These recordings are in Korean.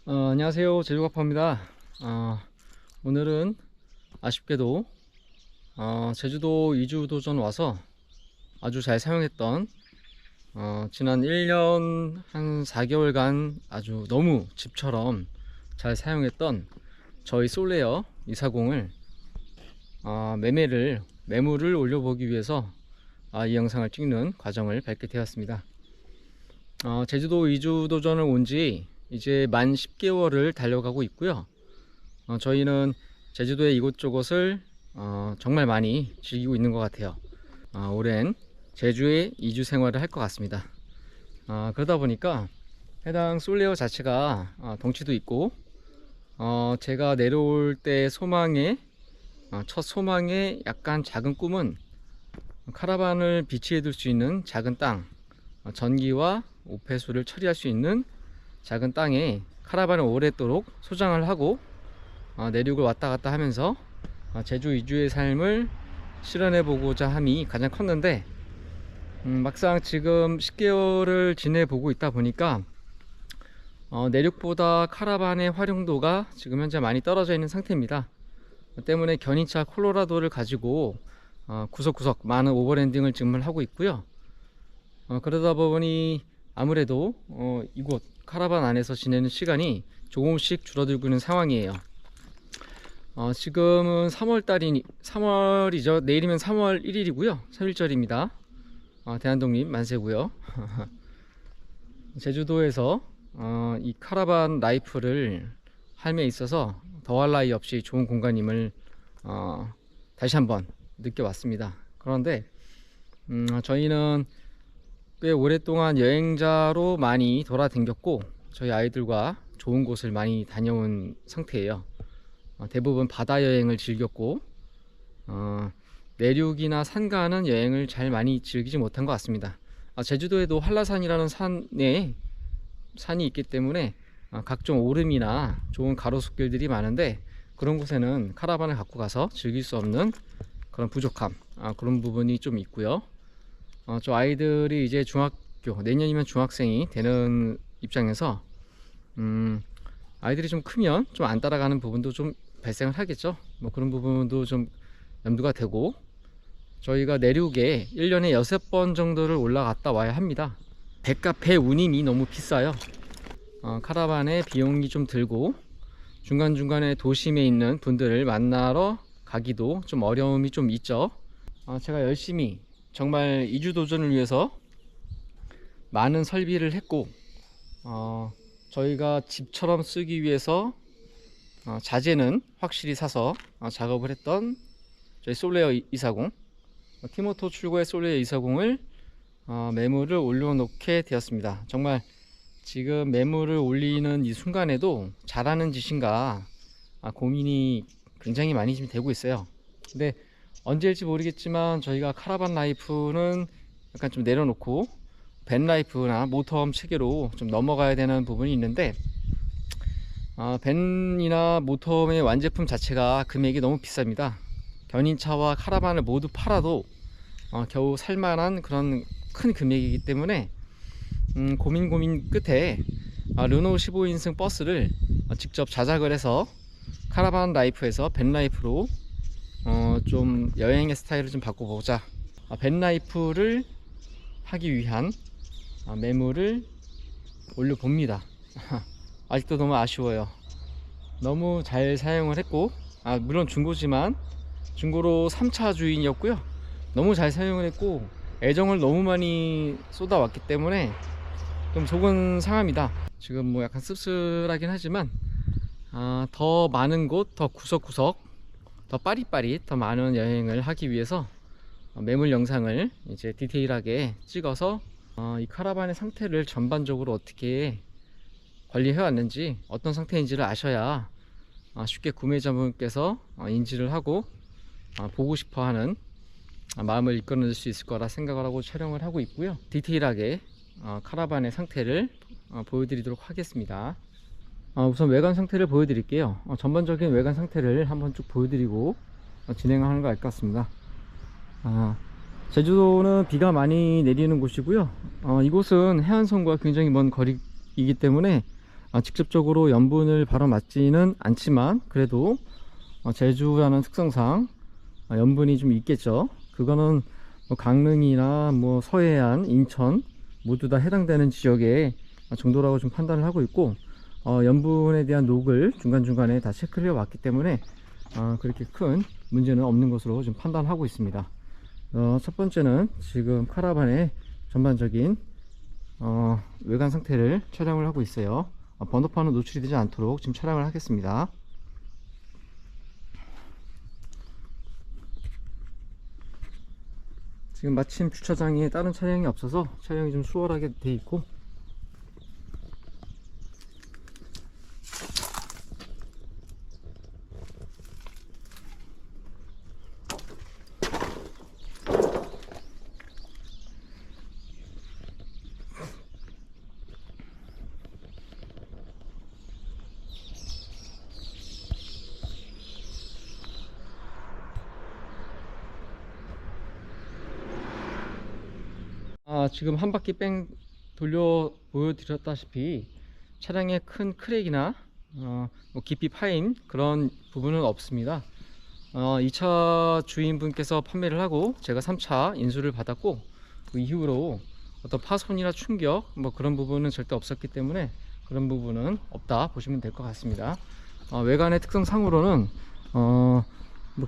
안녕하세요, 제주가파입니다. 오늘은 아쉽게도 제주도 이주도전 와서 아주 잘 사용했던 지난 1년 한 4개월간 아주 너무 집처럼 잘 사용했던 저희 솔레어 240을 매물을 올려보기 위해서 이 영상을 찍는 과정을 밟게 되었습니다. 제주도 이주도전을 온 지 이제 만 10개월을 달려가고 있고요. 저희는 제주도의 이곳저곳을 정말 많이 즐기고 있는 것 같아요. 오랜 제주의 이주 생활을 할 것 같습니다. 그러다 보니까 해당 솔레어 자체가 덩치도 있고 제가 내려올 때 첫 소망의 약간 작은 꿈은 카라반을 비치해 둘 수 있는 작은 땅, 전기와 오폐수를 처리할 수 있는 작은 땅에 카라반을 오랫도록 소장을 하고 내륙을 왔다 갔다 하면서 제주 이주의 삶을 실현해 보고자 함이 가장 컸는데, 막상 지금 10개월을 지내보고 있다 보니까 내륙보다 카라반의 활용도가 지금 현재 많이 떨어져 있는 상태입니다. 때문에 견인차 콜로라도를 가지고 구석구석 많은 오버랜딩을 지금 하고 있고요. 그러다 보니 아무래도 이곳 카라반 안에서 지내는 시간이 조금씩 줄어들고 있는 상황이에요. 지금은 3월이죠. 내일이면 3월 1일이고요 3일절입니다. 대한독립 만세고요. 제주도에서 이 카라반 라이프를 삶에 있어서 더할 나위 없이 좋은 공간임을 다시 한번 느껴왔습니다. 그런데 저희는 꽤 오랫동안 여행자로 많이 돌아다녔고 저희 아이들과 좋은 곳을 많이 다녀온 상태예요. 대부분 바다 여행을 즐겼고 내륙이나 산가는 여행을 잘 많이 즐기지 못한 것 같습니다. 제주도에도 한라산이라는 산이 있기 때문에 각종 오름이나 좋은 가로수길들이 많은데 그런 곳에는 카라반을 갖고 가서 즐길 수 없는 그런 부족함, 그런 부분이 좀 있고요. 저 아이들이 이제 내년이면 중학생이 되는 입장에서 아이들이 좀 크면 좀 안 따라가는 부분도 좀 발생을 하겠죠. 그런 부분도 좀 염두가 되고, 저희가 내륙에 1년에 6번 정도를 올라갔다 와야 합니다. 배 운임이 너무 비싸요. 카라반에 비용이 좀 들고 중간중간에 도심에 있는 분들을 만나러 가기도 좀 어려움이 좀 있죠. 제가 열심히 정말 이주도전을 위해서 많은 설비를 했고 저희가 집처럼 쓰기 위해서 자재는 확실히 사서 작업을 했던 저희 솔레어 240 티모토 출고의 솔레어 240을 매물을 올려놓게 되었습니다. 정말 지금 매물을 올리는 이 순간에도 잘하는 짓인가 고민이 굉장히 많이 지금 되고 있어요. 근데 언제일지 모르겠지만 저희가 카라반 라이프는 약간 좀 내려놓고 밴 라이프나 모터홈 체계로 좀 넘어가야 되는 부분이 있는데 밴이나 모터홈의 완제품 자체가 금액이 너무 비쌉니다. 견인차와 카라반을 모두 팔아도 겨우 살만한 그런 큰 금액이기 때문에 고민 끝에 르노 15인승 버스를 직접 자작을 해서 카라반 라이프에서 밴 라이프로 좀 여행의 스타일을 좀 바꿔보자, 밴 라이프를 하기 위한 매물을 올려봅니다. 아직도 너무 아쉬워요. 너무 잘 사용을 했고 물론 중고지만 중고로 3차 주인이었고요. 너무 잘 사용을 했고 애정을 너무 많이 쏟아왔기 때문에 좀 속은 상합니다. 지금 약간 씁쓸하긴 하지만 더 많은 곳, 더 구석구석, 더 빠릿빠릿 더 많은 여행을 하기 위해서 매물 영상을 이제 디테일하게 찍어서 이 카라반의 상태를 전반적으로 어떻게 관리해 왔는지, 어떤 상태인지를 아셔야 쉽게 구매자분께서 인지를 하고 보고 싶어 하는 마음을 이끌어낼 수 있을 거라 생각을 하고 촬영을 하고 있고요. 디테일하게 카라반의 상태를 보여드리도록 하겠습니다. 우선 외관 상태를 보여드릴게요. 전반적인 외관 상태를 한번 쭉 보여드리고 진행하는 거 알 것 같습니다. 제주도는 비가 많이 내리는 곳이고요. 이곳은 해안선과 굉장히 먼 거리이기 때문에 직접적으로 염분을 바로 맞지는 않지만 그래도 제주라는 특성상 염분이 좀 있겠죠. 그거는 뭐 강릉이나 뭐 서해안, 인천 모두 다 해당되는 지역의 정도라고 좀 판단을 하고 있고, 염분에 대한 녹을 중간중간에 다 체크를 해 왔기 때문에 그렇게 큰 문제는 없는 것으로 좀 판단하고 있습니다. 첫 번째는 지금 카라반의 전반적인 외관 상태를 촬영을 하고 있어요. 번호판은 노출이 되지 않도록 지금 촬영을 하겠습니다. 지금 마침 주차장에 다른 차량이 없어서 촬영이 좀 수월하게 돼 있고, 지금 한 바퀴 뺑 돌려 보여드렸다시피 차량에 큰 크랙이나 뭐 깊이 파인 그런 부분은 없습니다. 2차 주인분께서 판매를 하고 제가 3차 인수를 받았고, 그 이후로 어떤 파손이나 충격 뭐 그런 부분은 절대 없었기 때문에 그런 부분은 없다 보시면 될 것 같습니다. 외관의 특성상으로는 뭐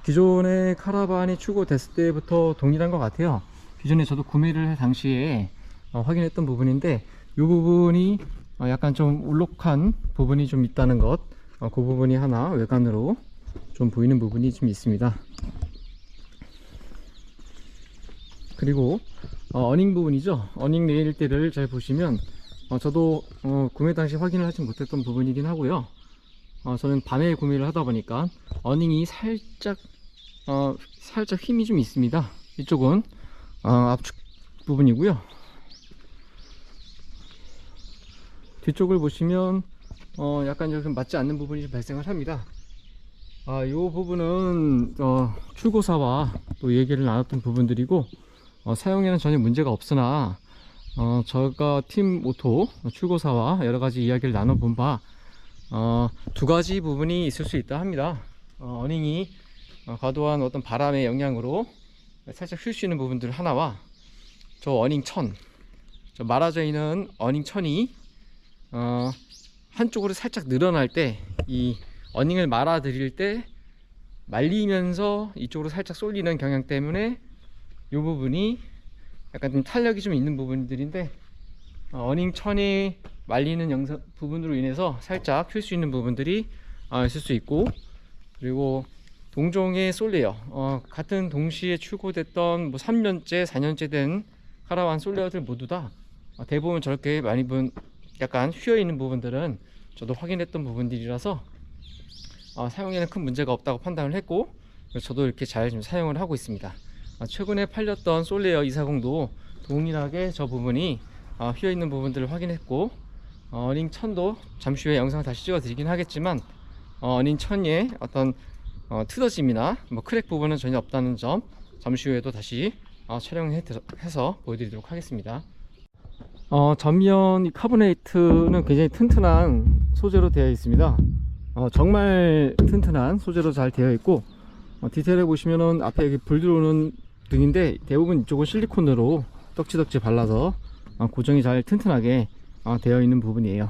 기존의 카라반이 출고됐을 때부터 동일한 것 같아요. 기존에 저도 구매를 할 당시에 확인했던 부분인데, 이 부분이 약간 좀 울lok한 부분이 좀 있다는 것, 그 부분이 하나 외관으로 좀 보이는 부분이 좀 있습니다. 그리고 어닝 부분이죠. 어닝 레일대를 잘 보시면 저도 구매 당시 확인을 하지 못했던 부분이긴 하고요. 저는 밤에 구매를 하다 보니까 어닝이 살짝 힘이 좀 있습니다. 이쪽은 앞축 부분이고요. 뒤쪽을 보시면 약간 좀 맞지 않는 부분이 좀 발생을 합니다. 이 부분은 출고사와 또 얘기를 나눴던 부분들이고, 사용에는 전혀 문제가 없으나 저가 팀 오토 출고사와 여러가지 이야기를 나눠본 바 두 가지 부분이 있을 수 있다 합니다. 어닝이 과도한 어떤 바람의 영향으로 살짝 휠 수 있는 부분들 하나와, 저 어닝 천, 저 말아져 있는 어닝 천이 한쪽으로 살짝 늘어날 때, 이 어닝을 말아 드릴 때 말리면서 이쪽으로 살짝 쏠리는 경향 때문에 이 부분이 약간 좀 탄력이 좀 있는 부분들인데, 어닝 천이 말리는 부분으로 인해서 살짝 휠 수 있는 부분들이 있을 수 있고, 그리고 동종의 솔레어, 같은 동시에 출고됐던 뭐 3년째 4년째 된 카라반 솔레어들 모두 다 대부분 저렇게 많이 약간 휘어 있는 부분들은 저도 확인했던 부분들이라서 사용에는 큰 문제가 없다고 판단을 했고, 저도 이렇게 잘 좀 사용을 하고 있습니다. 최근에 팔렸던 솔레어 240도 동일하게 저 부분이 휘어 있는 부분들을 확인했고, 어닝 천도 잠시 후에 영상을 다시 찍어 드리긴 하겠지만 어닝 천의 어떤 트어짐이나 뭐 크랙 부분은 전혀 없다는 점 잠시 후에도 다시 촬영해서 보여드리도록 하겠습니다. 전면 카보네이트는 굉장히 튼튼한 소재로 되어 있습니다. 정말 튼튼한 소재로 잘 되어 있고, 디테일에 보시면은 앞에 여기 불 들어오는 등인데 대부분 이쪽은 실리콘으로 떡지덕지 발라서 고정이 잘 튼튼하게 되어 있는 부분이에요.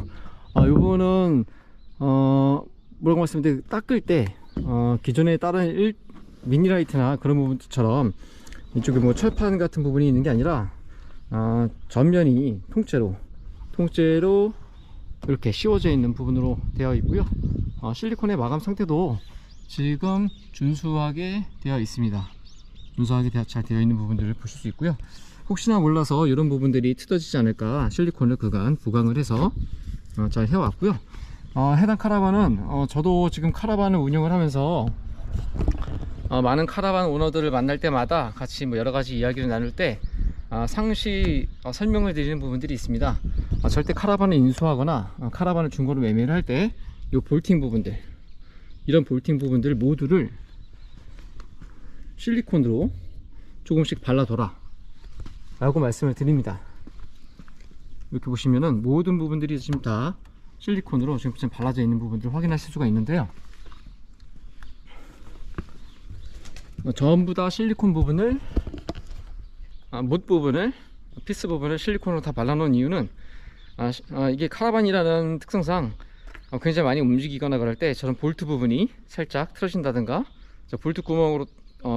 이 부분은 뭐라고 말씀드리면, 닦을 때 기존에 다른 미니라이트나 그런 부분처럼 이쪽에 뭐 철판 같은 부분이 있는 게 아니라 전면이 통째로 이렇게 씌워져 있는 부분으로 되어 있고요. 실리콘의 마감 상태도 지금 준수하게 되어 있습니다. 준수하게 잘 되어 있는 부분들을 보실 수 있고요. 혹시나 몰라서 이런 부분들이 뜯어지지 않을까 실리콘을 그간 부강을 해서 잘 해왔고요. 해당 카라반은 저도 지금 카라반을 운영을 하면서 많은 카라반 오너들을 만날 때마다 같이 뭐 여러가지 이야기를 나눌 때 상시 설명을 드리는 부분들이 있습니다. 절대 카라반을 인수하거나 카라반을 중고로 매매를 할 때 이 볼팅 부분들, 이런 볼팅 부분들 모두를 실리콘으로 조금씩 발라둬라 라고 말씀을 드립니다. 이렇게 보시면은 모든 부분들이 지금 다 실리콘으로 지금 발라져 있는 부분들을 확인하실 수가 있는데요. 전부 다 실리콘 부분을 못 부분을 피스 부분을 실리콘으로 다 발라놓은 이유는 이게 카라반이라는 특성상 굉장히 많이 움직이거나 그럴 때 저런 볼트 부분이 살짝 틀어진다든가 볼트 구멍으로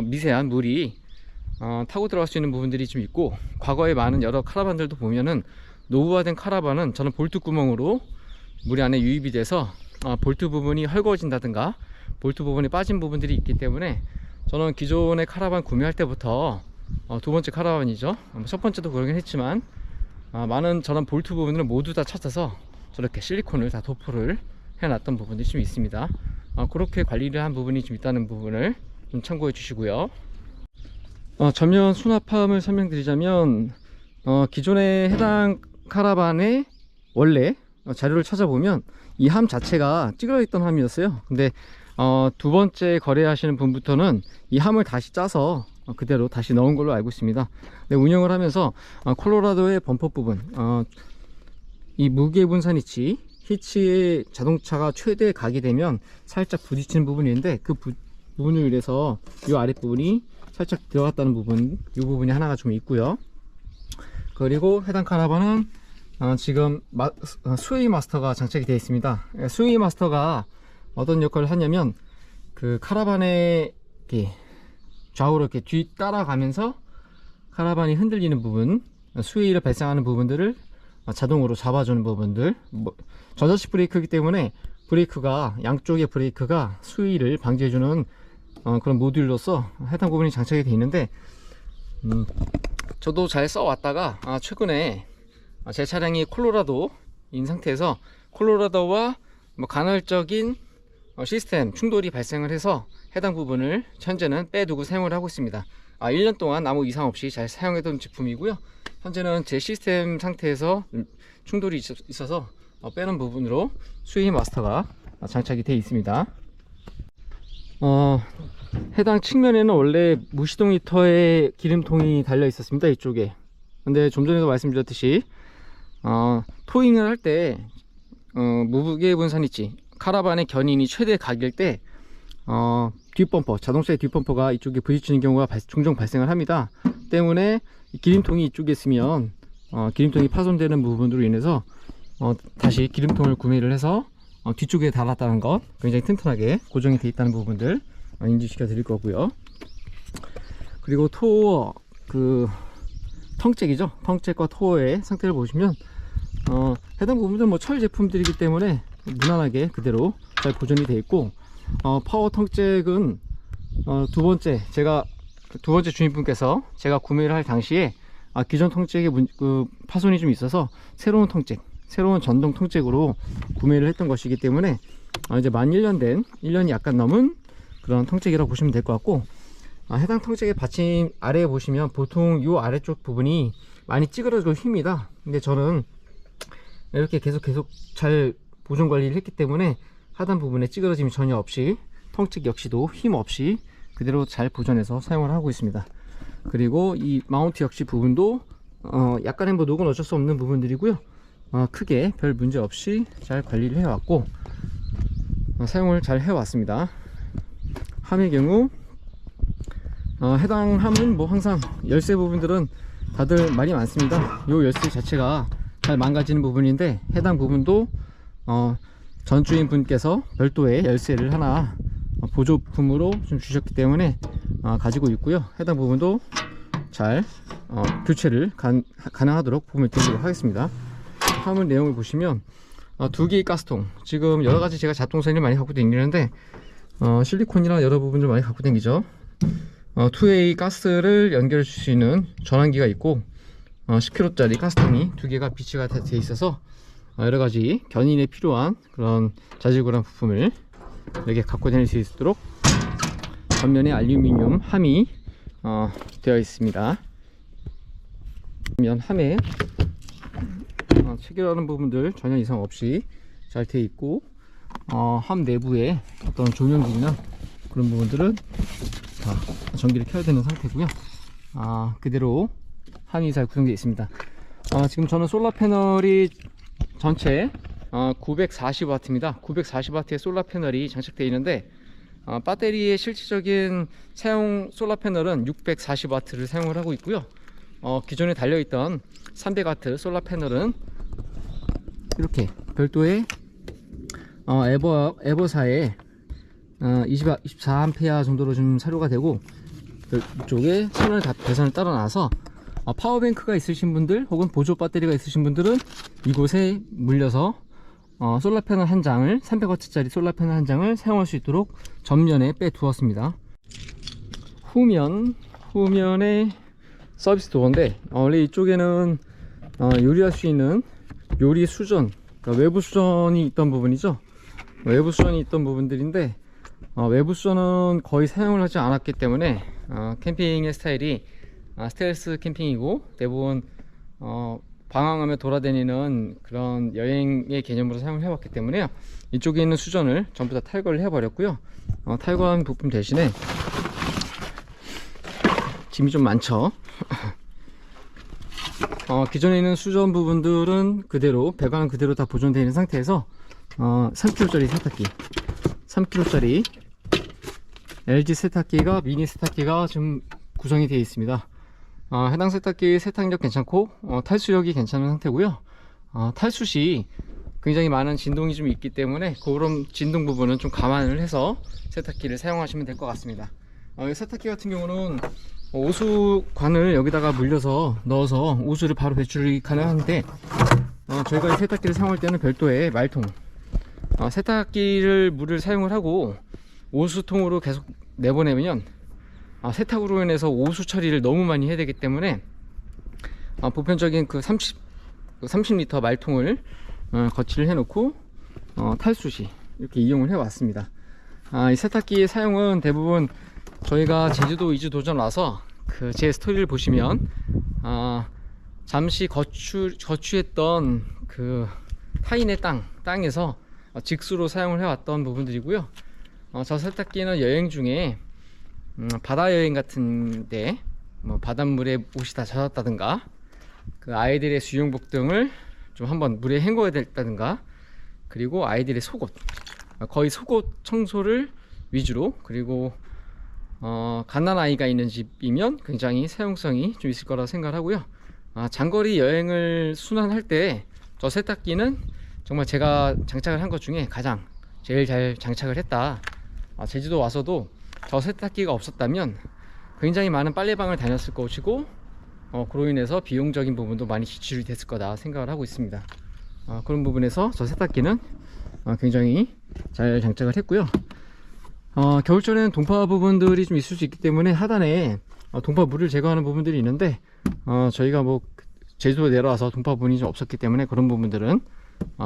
미세한 물이 타고 들어갈 수 있는 부분들이 좀 있고, 과거에 많은 여러 카라반들도 보면은 노후화된 카라반은 저는 볼트 구멍으로 물이 안에 유입이 돼서 볼트 부분이 헐거워진다든가 볼트 부분이 빠진 부분들이 있기 때문에 저는 기존의 카라반 구매할 때부터 두 번째 카라반이죠, 첫 번째도 그러긴 했지만 많은 저런 볼트 부분을 모두 다 찾아서 저렇게 실리콘을 다 도포를 해놨던 부분들이 좀 있습니다. 그렇게 관리를 한 부분이 좀 있다는 부분을 좀 참고해 주시고요. 전면 수납함을 설명드리자면 기존의 해당 카라반의 원래 자료를 찾아보면 이 함 자체가 찌그러 있던 함이었어요. 근데 두 번째 거래하시는 분부터는 이 함을 다시 짜서 그대로 다시 넣은 걸로 알고 있습니다. 근데 운영을 하면서 콜로라도의 범퍼 부분, 이 무게 분산 히치의 자동차가 최대 각이 되면 살짝 부딪히는 부분이 있는데 그 부분을 위해서 이 아랫부분이 살짝 들어갔다는 부분, 이 부분이 하나가 좀 있고요. 그리고 해당 카라반은 지금 스웨이 마스터가 장착이 되어 있습니다. 스웨이 마스터가 어떤 역할을 하냐면 그 카라반의 이렇게 좌우로 이렇게 뒤 따라가면서 카라반이 흔들리는 부분, 스웨이를 발생하는 부분들을 자동으로 잡아주는 부분들, 전자식 브레이크이기 때문에 브레이크가 양쪽의 브레이크가 스웨이를 방지해주는 그런 모듈로서 해당 부분이 장착이 되어 있는데, 저도 잘 써왔다가 최근에 제 차량이 콜로라도인 상태에서 콜로라도와 간헐적인 시스템 충돌이 발생을 해서 해당 부분을 현재는 빼두고 사용을 하고 있습니다. 1년 동안 아무 이상 없이 잘 사용했던 제품이고요. 현재는 제 시스템 상태에서 충돌이 있어서 빼는 부분으로 스웨이 마스터가 장착이 되어 있습니다. 해당 측면에는 원래 무시동 히터의 기름통이 달려 있었습니다, 이쪽에. 근데 좀 전에도 말씀드렸듯이 토잉을 할 때 무게 분산 있지, 카라반의 견인이 최대 각일 때 뒷범퍼, 자동차의 뒷범퍼가 이쪽에 부딪히는 경우가 종종 발생을 합니다. 때문에 기름통이 이쪽에 있으면 기름통이 파손되는 부분으로 인해서 다시 기름통을 구매를 해서 뒤쪽에 달았다는 것, 굉장히 튼튼하게 고정이 되어 있다는 부분들 인지시켜 드릴 거고요. 그리고 토어 텅잭이죠. 텅잭과 토어의 상태를 보시면 해당 부분들은 철 제품들이기 때문에 무난하게 그대로 잘 보존이 되어 있고, 파워 텅잭은 두 번째 주인분께서 제가 구매를 할 당시에 기존 텅잭에 파손이 좀 있어서 새로운 전동 텅잭으로 구매를 했던 것이기 때문에 이제 만 1년 된, 1년이 약간 넘은 그런 텅잭이라고 보시면 될 것 같고, 해당 텅잭의 받침 아래에 보시면 보통 이 아래쪽 부분이 많이 찌그러지고 휩니다. 근데 저는 이렇게 계속 잘 보존 관리를 했기 때문에 하단 부분에 찌그러짐이 전혀 없이 텅잭 역시도 힘 없이 그대로 잘 보존해서 사용을 하고 있습니다. 그리고 이 마운트 역시 부분도 약간의 녹은 어쩔 수 없는 부분들이고요. 크게 별 문제 없이 잘 관리를 해왔고 사용을 잘 해왔습니다. 함의 경우 해당 함은 항상 열쇠 부분들은 다들 말이 많습니다. 이 열쇠 자체가 잘 망가지는 부분인데 해당 부분도 전주인 분께서 별도의 열쇠를 하나 보조품으로 좀 주셨기 때문에 가지고 있고요. 해당 부분도 잘 교체를 가능하도록 도움을 드리도록 하겠습니다. 함의 내용을 보시면 두 개의 가스통, 지금 여러가지 제가 잡동사니를 많이 갖고 다니는데 실리콘이나 여러 부분을 많이 갖고 다니죠. 2A 가스를 연결해 줄 수 있는 전환기가 있고 10kg짜리 가스통이 두 개가 비치가 되어 있어서 여러가지 견인에 필요한 그런 자질구레한 부품을 이렇게 갖고 다닐 수 있도록 전면에 알루미늄 함이 되어 있습니다. 함에 체결하는 부분들 전혀 이상 없이 잘 되어 있고, 함 내부에 어떤 조명등이나 그런 부분들은 다 전기를 켜야 되는 상태고요. 그대로 한이 잘 구성되어 있습니다. 지금 저는 솔라 패널이 전체 940W입니다. 940W의 솔라 패널이 장착되어 있는데 배터리의 실질적인 사용 솔라 패널은 640W를 사용을 하고 있고요. 기존에 달려있던 300W 솔라 패널은 이렇게 별도의 에버사의 24A 정도로 좀 사료가 되고, 이쪽에 선을 다 배선을 따라놔서 파워뱅크가 있으신 분들 혹은 보조 배터리가 있으신 분들은 이곳에 물려서 솔라 패널 한 장을 300W짜리 솔라 패널 한 장을 사용할 수 있도록 전면에 빼 두었습니다. 후면에 서비스 도어인데, 원래 이쪽에는 요리할 수 있는 요리 수전, 그러니까 외부 수전이 있던 부분이죠. 외부 수전이 있던 부분들인데, 외부 수전은 거의 사용을 하지 않았기 때문에 캠핑의 스타일이 스텔스 캠핑이고, 대부분 방황하며 돌아다니는 그런 여행의 개념으로 사용을 해왔기 때문에요. 이쪽에 있는 수전을 전부 다 탈거를 해버렸고요. 탈거한 부품 대신에 짐이 좀 많죠. 기존에 있는 수전 부분들은 그대로, 배관은 그대로 다 보존되어 있는 상태에서 3kg짜리 세탁기, 3kg짜리 LG 세탁기가, 미니 세탁기가 지금 구성이 되어 있습니다. 해당 세탁기 세탁력 괜찮고 탈수력이 괜찮은 상태고요. 탈수시 굉장히 많은 진동이 좀 있기 때문에 그런 진동 부분은 좀 감안을 해서 세탁기를 사용하시면 될 것 같습니다. 이 세탁기 같은 경우는 오수관을 여기다가 물려서 넣어서 오수를 바로 배출이 가능한데, 저희가 이 세탁기를 사용할 때는 별도의 말통, 세탁기를 물을 사용을 하고 오수통으로 계속 내보내면 세탁으로 인해서 오수 처리를 너무 많이 해야 되기 때문에 보편적인 그 30리터 말통을 거치를 해 놓고 탈수시 이렇게 이용을 해 왔습니다. 이 세탁기의 사용은 대부분 저희가 제주도 2주 도전 와서 그 제 스토리를 보시면 잠시 거주했던 그 타인의 땅에서 직수로 사용을 해왔던 부분들이고요. 저 세탁기는 여행 중에 바다 여행 같은데 바닷물에 옷이 다 젖었다든가, 그 아이들의 수영복 등을 좀 한번 물에 헹궈야 됐다든가, 그리고 아이들의 속옷, 거의 속옷 청소를 위주로, 그리고 갓난아이가 있는 집이면 굉장히 사용성이 좀 있을 거라고 생각하고요. 장거리 여행을 순환할 때 저 세탁기는 정말 제가 장착을 한 것 중에 가장 제일 잘 장착을 했다. 제주도 와서도 저 세탁기가 없었다면 굉장히 많은 빨래방을 다녔을 것이고, 그로 인해서 비용적인 부분도 많이 지출이 됐을 거다 생각을 하고 있습니다. 그런 부분에서 저 세탁기는 굉장히 잘 장착을 했고요. 겨울철에는 동파 부분들이 좀 있을 수 있기 때문에 하단에 동파 물을 제거하는 부분들이 있는데, 저희가 제주도에 내려와서 동파 부분이 좀 없었기 때문에 그런 부분들은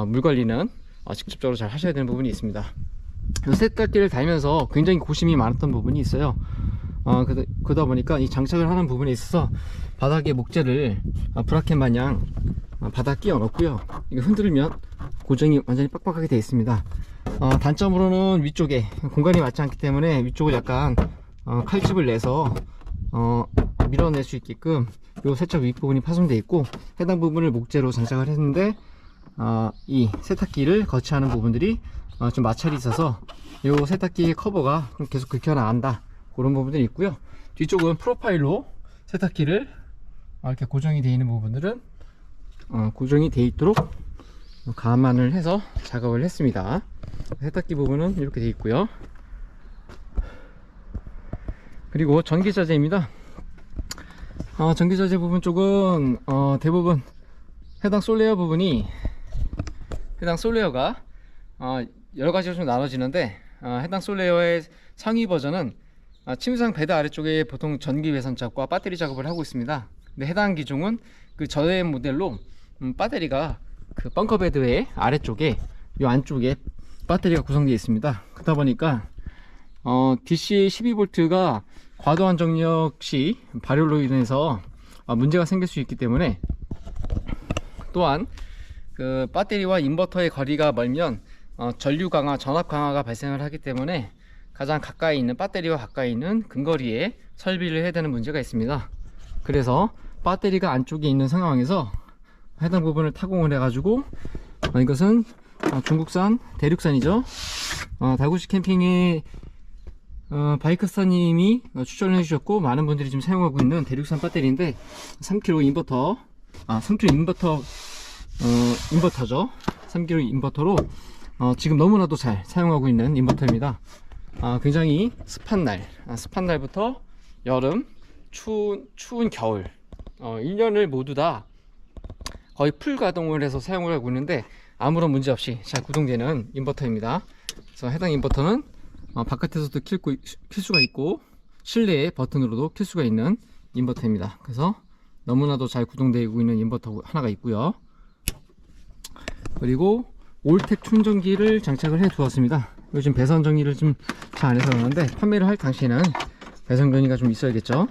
물 관리는 직접적으로 잘 하셔야 되는 부분이 있습니다. 세탁기를 달면서 굉장히 고심이 많았던 부분이 있어요. 그러다 보니까 이 장착을 하는 부분에 있어서 바닥에 목재를 브라켓 마냥 바닥 끼워 넣고요. 이거 흔들면 고정이 완전히 빡빡하게 되어 있습니다. 단점으로는 위쪽에 공간이 맞지 않기 때문에 위쪽을 약간 칼집을 내서 밀어낼 수 있게끔 요 세척 윗부분이 파손되어 있고, 해당 부분을 목재로 장착을 했는데 이 세탁기를 거치하는 부분들이 좀 마찰이 있어서 요 세탁기 커버가 계속 긁혀 나간다, 그런 부분들이 있고요. 뒤쪽은 프로파일로 세탁기를 이렇게 고정이 되어 있는 부분들은 고정이 되어 있도록 감안을 해서 작업을 했습니다. 세탁기 부분은 이렇게 되어 있고요. 그리고 전기자재입니다. 전기자재 부분 쪽은 대부분 해당 솔레어가 여러가지로 좀 나눠지는데, 해당 솔레어의 상위 버전은 침상 베드 아래쪽에 보통 전기 배선 작업과 배터리 작업을 하고 있습니다. 근데 해당 기종은 그 전에 모델로 배터리가 그 벙커 베드의 아래쪽에, 이 안쪽에 배터리가 구성되어 있습니다. 그러다 보니까 DC 12V가 과도한 정력 시 발열로 인해서 문제가 생길 수 있기 때문에, 또한 그 배터리와 인버터의 거리가 멀면 전류 강화, 전압 강화가 발생을 하기 때문에 가장 가까이 있는, 배터리와 가까이 있는 근거리에 설비를 해야 되는 문제가 있습니다. 그래서 배터리가 안쪽에 있는 상황에서 해당 부분을 타공을 해가지고 이것은 중국산 대륙산이죠. 달구시 캠핑의 바이크스타님이 추천을 해주셨고 많은 분들이 지금 사용하고 있는 대륙산 배터리인데 3kg 인버터 3kg 인버터죠. 3kg 인버터로 지금 너무나도 잘 사용하고 있는 인버터입니다. 굉장히 습한 날부터 여름, 추운 겨울 1년을 모두 다 거의 풀 가동을 해서 사용을 하고 있는데 아무런 문제 없이 잘 구동되는 인버터입니다. 그래서 해당 인버터는 바깥에서도 킬 수가 있고 실내에 버튼으로도 킬 수가 있는 인버터입니다. 그래서 너무나도 잘 구동되고 있는 인버터 하나가 있고요. 그리고 올텍 충전기를 장착을 해 두었습니다. 요즘 배선 정리를 좀 잘 안 해서 그러는데 판매를 할 당시에는 배선 정리가 좀 있어야겠죠.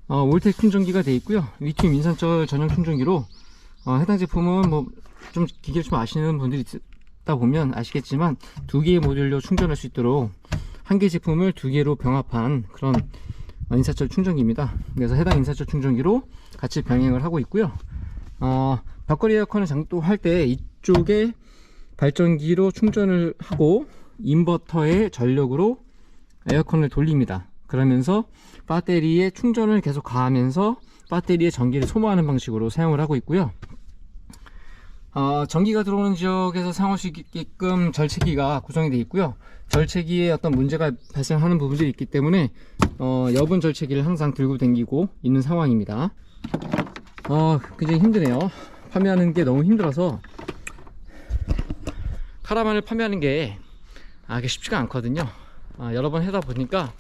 올텍 충전기가 되어 있고요. 리튬 인산철 전용 충전기로 해당 제품은 뭐 좀 기계를 좀 아시는 분들이 있다 보면 아시겠지만 두 개의 모듈로 충전할 수 있도록 한 개 제품을 두 개로 병합한 그런 인산철 충전기입니다. 그래서 해당 인산철 충전기로 같이 병행을 하고 있고요. 벽걸이 에어컨을 장도할 때 이쪽에 발전기로 충전을 하고 인버터의 전력으로 에어컨을 돌립니다. 그러면서 배터리에 충전을 계속 가하면서 배터리의 전기를 소모하는 방식으로 사용을 하고 있고요. 전기가 들어오는 지역에서 사용할 수 있게끔 절체기가 구성이 되어 있고요. 절체기에 어떤 문제가 발생하는 부분들이 있기 때문에 여분 절체기를 항상 들고 다니고 있는 상황입니다. 굉장히 힘드네요. 판매하는 게 너무 힘들어서 카라반을 판매하는 게 이게 쉽지가 않거든요. 여러 번 하다 보니까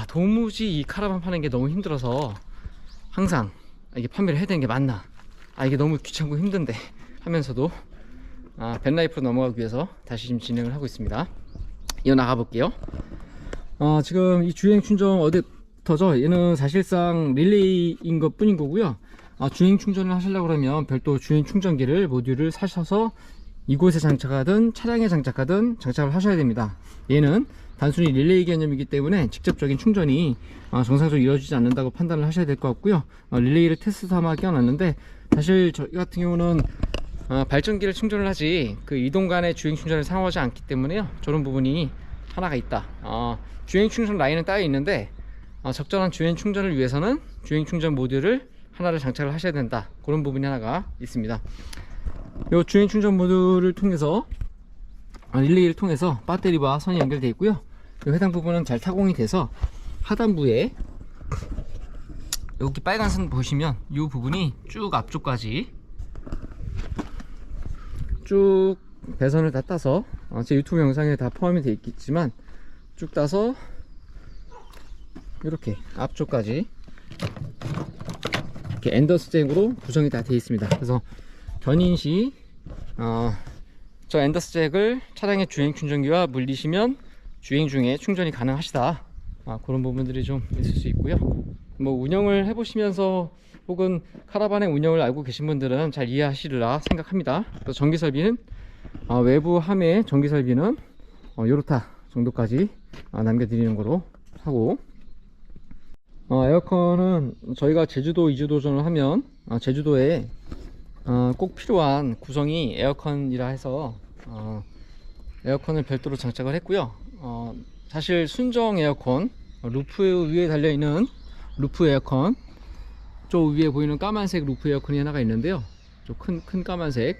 도무지 이 카라반 파는 게 너무 힘들어서 항상 이게 판매를 해야 되는 게 맞나, 이게 너무 귀찮고 힘든데 하면서도 벤라이프로 넘어가기 위해서 다시 지금 진행을 하고 있습니다. 이어나가 볼게요. 지금 이 주행 충전 어댑터죠. 얘는 사실상 릴레이인 것 뿐인 거고요. 주행 충전을 하시려고 그러면 별도 주행 충전기를 모듈을 사셔서 이곳에 장착하든 차량에 장착하든 장착을 하셔야 됩니다. 얘는 단순히 릴레이 개념이기 때문에 직접적인 충전이 정상적으로 이루어지지 않는다고 판단을 하셔야 될 것 같고요. 릴레이를 테스트 삼아 끼워놨는데 사실 저희 같은 경우는 발전기를 충전을 하지 그 이동 간의 주행 충전을 사용하지 않기 때문에요. 저런 부분이 하나가 있다. 주행 충전 라인은 따여 있는데 적절한 주행 충전을 위해서는 주행 충전 모듈을 하나를 장착을 하셔야 된다. 그런 부분이 하나가 있습니다. 이 주행 충전 모듈을 통해서 릴레이를 통해서 배터리와 선이 연결되어 있고요. 해당 부분은 잘 타공이 돼서 하단부에 여기 빨간 선 보시면 이 부분이 쭉 앞쪽까지 쭉 배선을 다 따서 제 유튜브 영상에 다 포함이 되어 있겠지만 쭉 따서 이렇게 앞쪽까지 이렇게 엔더스 잭으로 구성이 다 되어 있습니다. 그래서 견인시 저 엔더스 잭을 차량의 주행 충전기와 물리시면 주행 중에 충전이 가능하시다. 그런 부분들이 좀 있을 수 있고요. 뭐 운영을 해보시면서 혹은 카라반의 운영을 알고 계신 분들은 잘 이해하시리라 생각합니다. 또 전기 설비는 외부 함의 전기 설비는 요렇다 정도까지 남겨드리는 거로 하고, 에어컨은 저희가 제주도 이주도전을 하면 제주도에 꼭 필요한 구성이 에어컨이라 해서 에어컨을 별도로 장착을 했고요. 사실 순정 에어컨, 루프 위에 달려있는 루프 에어컨, 저 위에 보이는 까만색 루프 에어컨이 하나가 있는데요. 저 큰 까만색,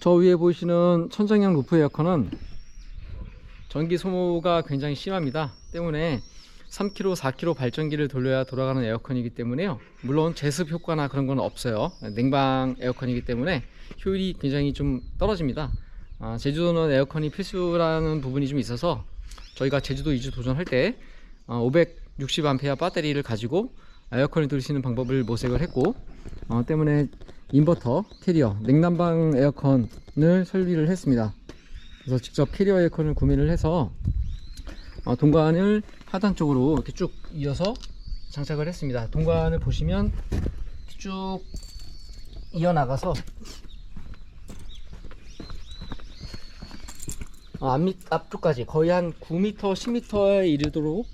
저 위에 보이시는 천정형 루프 에어컨은 전기 소모가 굉장히 심합니다. 때문에 3kg, 4kg 발전기를 돌려야 돌아가는 에어컨이기 때문에요. 물론 제습 효과나 그런 건 없어요. 냉방 에어컨이기 때문에 효율이 굉장히 좀 떨어집니다. 제주도는 에어컨이 필수라는 부분이 좀 있어서 저희가 제주도 이주 도전할 때 560A 배터리를 가지고 에어컨을 돌리시는 방법을 모색을 했고, 때문에 인버터 캐리어 냉난방 에어컨을 설비를 했습니다. 그래서 직접 캐리어 에어컨을 구매를 해서 동관을 하단 쪽으로 이렇게 쭉 이어서 장착을 했습니다. 동관을 보시면 쭉 이어나가서 앞쪽까지 거의 한 9m, 10m에 이르도록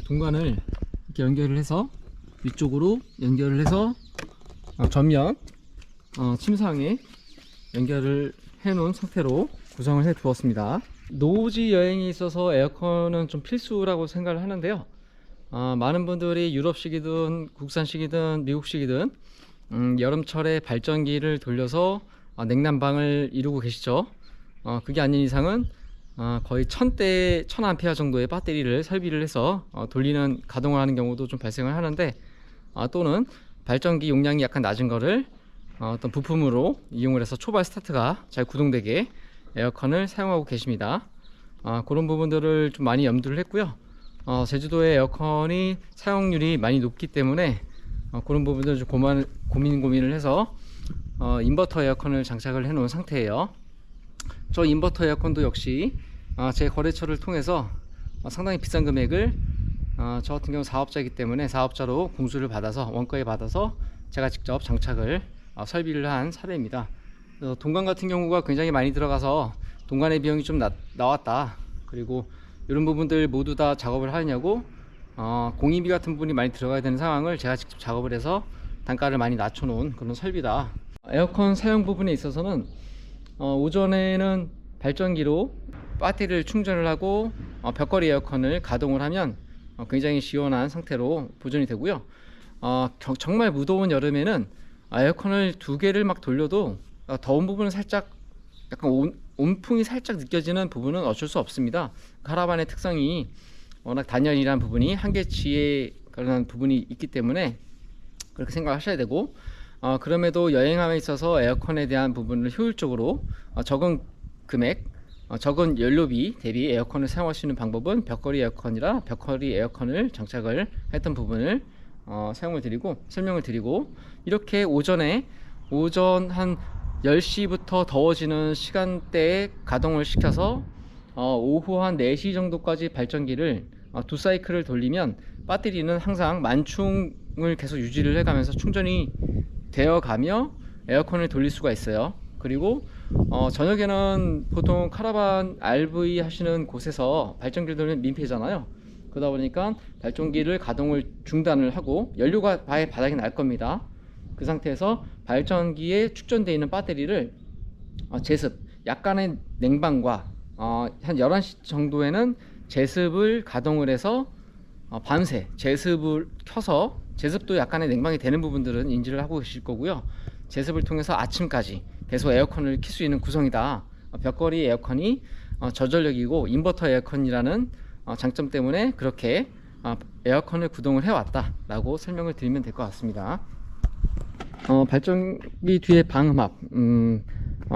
동관을 이렇게 연결을 해서 위쪽으로 연결을 해서 전면 침상에 연결을 해 놓은 상태로 구성을 해 두었습니다. 노지 여행에 있어서 에어컨은 좀 필수라고 생각을 하는데요. 많은 분들이 유럽식이든 국산식이든 미국식이든 여름철에 발전기를 돌려서 냉난방을 이루고 계시죠. 그게 아닌 이상은 거의 1000A 정도의 배터리를 설비를 해서 돌리는 가동을 하는 경우도 좀 발생을 하는데, 또는 발전기 용량이 약간 낮은 거를 어떤 부품으로 이용을 해서 초발 스타트가 잘 구동되게 에어컨을 사용하고 계십니다. 그런 부분들을 좀 많이 염두를 했고요. 제주도의 에어컨이 사용률이 많이 높기 때문에 그런 부분들을 좀 고민을 해서 인버터 에어컨을 장착을 해 놓은 상태예요. 저 인버터 에어컨도 역시 제 거래처를 통해서 상당히 비싼 금액을, 저 같은 경우 사업자이기 때문에 사업자로 공수를 받아서 원가에 받아서 제가 직접 장착을 설비를 한 사례입니다. 동관 같은 경우가 굉장히 많이 들어가서 동관의 비용이 좀 나왔다, 그리고 이런 부분들 모두 다 작업을 하느냐고 공인비 같은 부분이 많이 들어가야 되는 상황을 제가 직접 작업을 해서 단가를 많이 낮춰 놓은 그런 설비다. 에어컨 사용 부분에 있어서는 오전에는 발전기로 배터리를 충전을 하고 벽걸이 에어컨을 가동을 하면 굉장히 시원한 상태로 보존이 되고요. 정말 무더운 여름에는 에어컨을 2개를 막 돌려도 더운 부분은 살짝 약간 온풍이 살짝 느껴지는 부분은 어쩔 수 없습니다. 카라반의 특성이 워낙 단열이라는 부분이 한계치에 그런 부분이 있기 때문에 그렇게 생각하셔야 되고, 그럼에도 여행함에 있어서 에어컨에 대한 부분을 효율적으로 적은 금액, 적은 연료비 대비 에어컨을 사용할 수 있는 방법은 벽걸이 에어컨이라 벽걸이 에어컨을 장착을 했던 부분을 설명을 드리고, 이렇게 오전 한 10시부터 더워지는 시간대에 가동을 시켜서 오후 한 4시 정도까지 발전기를 2사이클을 돌리면 배터리는 항상 만충을 계속 유지를 해가면서 충전이 되어가며 에어컨을 돌릴 수가 있어요. 그리고 저녁에는 보통 카라반 RV 하시는 곳에서 발전기를 돌리면 민폐잖아요. 그러다 보니까 발전기를 가동을 중단을 하고 연료가 아예 바닥에 날 겁니다. 그 상태에서 발전기에 축전되어 있는 배터리를 제습, 약간의 냉방과 한 11시 정도에는 제습을 가동을 해서 밤새 제습을 켜서, 제습도 약간의 냉방이 되는 부분들은 인지를 하고 계실 거고요. 제습을 통해서 아침까지 계속 에어컨을 켤 수 있는 구성이다. 벽걸이 에어컨이 저전력이고 인버터 에어컨이라는 장점 때문에 그렇게 에어컨을 구동을 해왔다 라고 설명을 드리면 될 것 같습니다. 발전기 뒤에 방음합,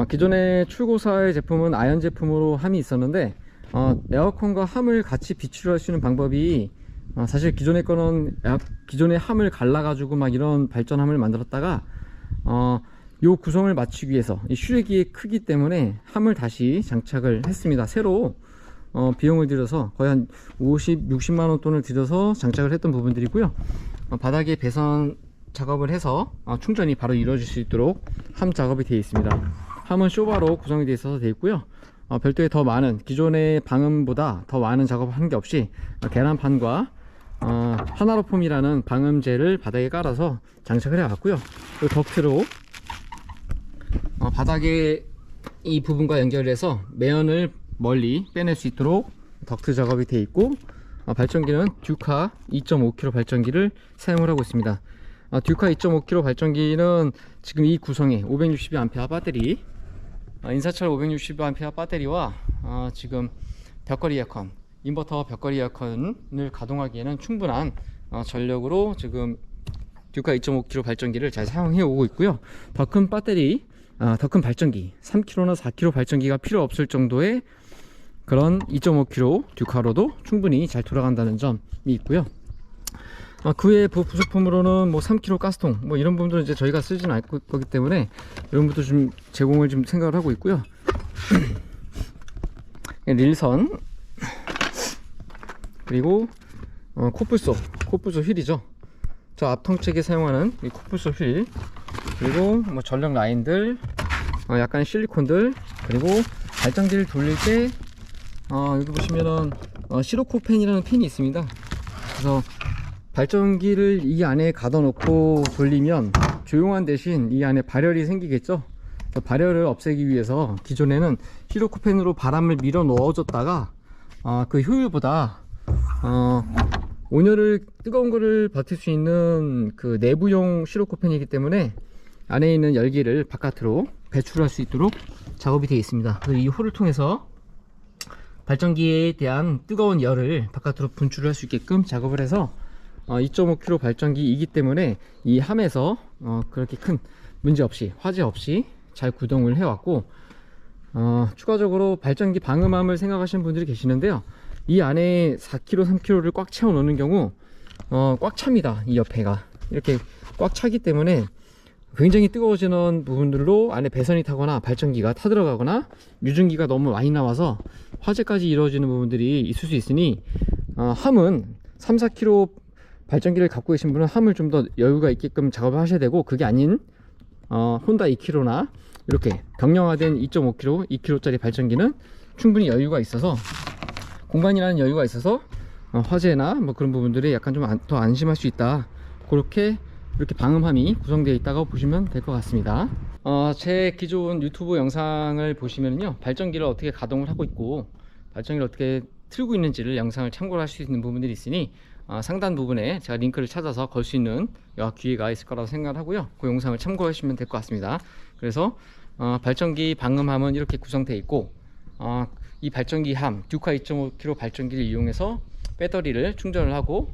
기존의 출고사의 제품은 아연 제품으로 함이 있었는데 에어컨과 함을 같이 비출할 수 있는 방법이, 사실 기존의 거는 기존의 함을 갈라 가지고 막 이런 발전함을 만들었다가 요 구성을 맞추기 위해서 이 슈레기의 크기 때문에 함을 다시 장착을 했습니다. 새로 비용을 들여서 거의 한 60만원 돈을 들여서 장착을 했던 부분들이고요. 바닥에 배선 작업을 해서 충전이 바로 이루어질 수 있도록 함 작업이 되어 있습니다. 함은 쇼바로 구성이 되어 있어서 되어 있고요. 별도의 더 많은, 기존의 방음보다 더 많은 작업을 하는 게 없이 계란판과 하나로폼이라는 방음재를 바닥에 깔아서 장착을 해왔고요. 그 덕트로 바닥에 이 부분과 연결해서 매연을 멀리 빼낼 수 있도록 덕트 작업이 되어 있고, 발전기는 듀카 2.5kg 발전기를 사용을 하고 있습니다. 듀카 2.5kg 발전기는 지금 이 구성에 562A 배터리, 인사철 562A 배터리와 지금 벽걸이 에어컨, 인버터 벽걸이 에어컨을 가동하기에는 충분한 전력으로 지금 듀카 2.5kg 발전기를 잘 사용해 오고 있고요. 더 큰 배터리, 더 큰 발전기, 3kg나 4kg 발전기가 필요 없을 정도의 그런 2.5kg 듀카로도 충분히 잘 돌아간다는 점이 있고요. 그 외에 부속품으로는 뭐 3kg 가스통, 뭐 이런 부분들은 이제 저희가 쓰지는 않을 거기 때문에 이런 것도 좀 제공을 좀 생각을 하고 있고요. 릴선, 그리고 코뿔소 휠이죠. 저 앞통책에 사용하는 이 코뿔소 휠, 그리고 뭐 전력 라인들, 약간의 실리콘들, 그리고 발전기를 돌릴 때 여기 보시면은 시로코 팬이라는 팬이 있습니다. 그래서 발전기를 이 안에 가둬 놓고 돌리면 조용한 대신 이 안에 발열이 생기겠죠. 발열을 없애기 위해서 기존에는 시로코펜으로 바람을 밀어 넣어줬다가 그 효율보다 온열을 뜨거운 거를 버틸 수 있는 그 내부용 시로코펜이기 때문에 안에 있는 열기를 바깥으로 배출할 수 있도록 작업이 되어 있습니다. 그래서 이 홀을 통해서 발전기에 대한 뜨거운 열을 바깥으로 분출할 수 있게끔 작업을 해서 2.5kg 발전기이기 때문에 이 함에서 그렇게 큰 문제 없이 화재 없이 잘 구동을 해왔고, 추가적으로 발전기 방음함을 생각하시는 분들이 계시는데요. 이 안에 4kg, 3kg를 꽉 채워 놓는 경우 꽉 찹니다. 이 옆에가 이렇게 꽉 차기 때문에 굉장히 뜨거워지는 부분들로 안에 배선이 타거나 발전기가 타들어가거나 유증기가 너무 많이 나와서 화재까지 이루어지는 부분들이 있을 수 있으니, 함은 3, 4kg 발전기를 갖고 계신 분은 함을 좀 더 여유가 있게끔 작업을 하셔야 되고, 그게 아닌 혼다 2kg나 이렇게 경량화된 2.5kg, 2kg짜리 발전기는 충분히 여유가 있어서, 공간이라는 여유가 있어서 화재나 뭐 그런 부분들이 약간 좀 더 안심할 수 있다, 그렇게 이렇게 방음함이 구성되어 있다고 보시면 될 것 같습니다. 제 기존 유튜브 영상을 보시면요, 발전기를 어떻게 가동을 하고 있고 발전기를 어떻게 틀고 있는지를 영상을 참고를 할 수 있는 부분들이 있으니 상단 부분에 제가 링크를 찾아서 걸 수 있는 기회가 있을 거라고 생각을 하고요, 그 영상을 참고하시면 될 것 같습니다. 그래서 발전기 방음함은 이렇게 구성되어 있고, 이 발전기 함 듀카 2.5kg 발전기를 이용해서 배터리를 충전을 하고,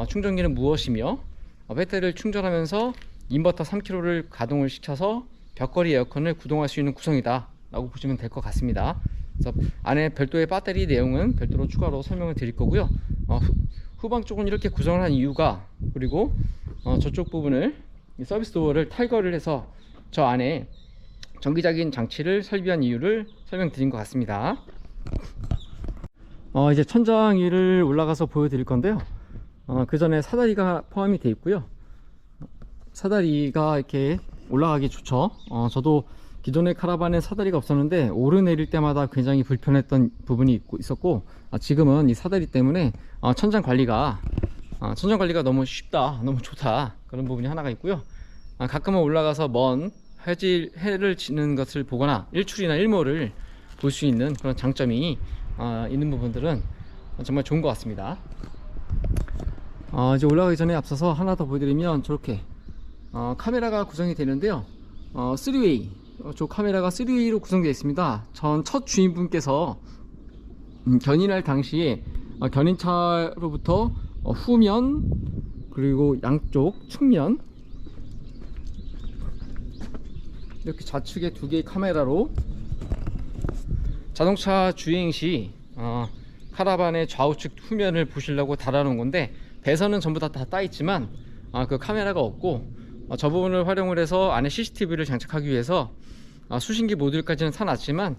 충전기는 무엇이며 배터리를 충전하면서 인버터 3kg를 가동을 시켜서 벽걸이 에어컨을 구동할 수 있는 구성이다 라고 보시면 될 것 같습니다. 그래서 안에 별도의 배터리 내용은 별도로 추가로 설명을 드릴 거고요. 후방 쪽은 이렇게 구성을 한 이유가, 그리고 저쪽 부분을 서비스 도어를 탈거를 해서 저 안에 전기적인 장치를 설비한 이유를 설명드린 것 같습니다. 이제 천장 위를 올라가서 보여드릴 건데요. 그 전에 사다리가 포함이 되어 있고요. 사다리가 이렇게 올라가기 좋죠. 저도 기존의 카라반에 사다리가 없었는데 오르내릴 때마다 굉장히 불편했던 부분이 있었고, 지금은 이 사다리 때문에 천장 관리가 너무 쉽다, 너무 좋다, 그런 부분이 하나가 있고요. 가끔은 올라가서 먼 해를 지는 것을 보거나 일출이나 일몰을 볼 수 있는 그런 장점이 있는 부분들은 정말 좋은 것 같습니다. 이제 올라가기 전에 앞서서 하나 더 보여드리면, 저렇게 카메라가 구성이 되는데요. 3웨이, 저 카메라가 3웨이로 구성되어 있습니다. 전 첫 주인분께서 견인할 당시에 견인차로부터 후면 그리고 양쪽 측면 이렇게 좌측에 두 개의 카메라로 자동차 주행 시 카라반의 좌우측 후면을 보시려고 달아놓은 건데, 배선은 전부 다 따 있지만 그 카메라가 없고, 저 부분을 활용을 해서 안에 CCTV를 장착하기 위해서 수신기 모듈까지는 사놨지만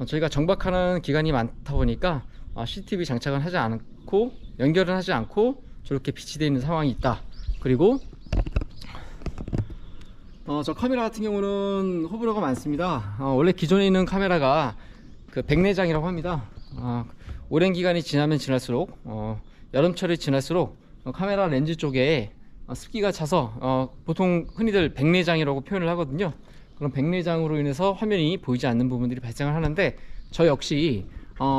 저희가 정박하는 기간이 많다 보니까 CCTV 장착은 하지 않고 연결은 하지 않고 저렇게 비치되어 있는 상황이 있다. 그리고 저 카메라 같은 경우는 호불호가 많습니다. 원래 기존에 있는 카메라가 그 백내장이라고 합니다. 오랜 기간이 지나면 지날수록 여름철이 지날수록 카메라 렌즈 쪽에 습기가 차서 보통 흔히들 백내장이라고 표현을 하거든요. 그런 백내장으로 인해서 화면이 보이지 않는 부분들이 발생을 하는데, 저 역시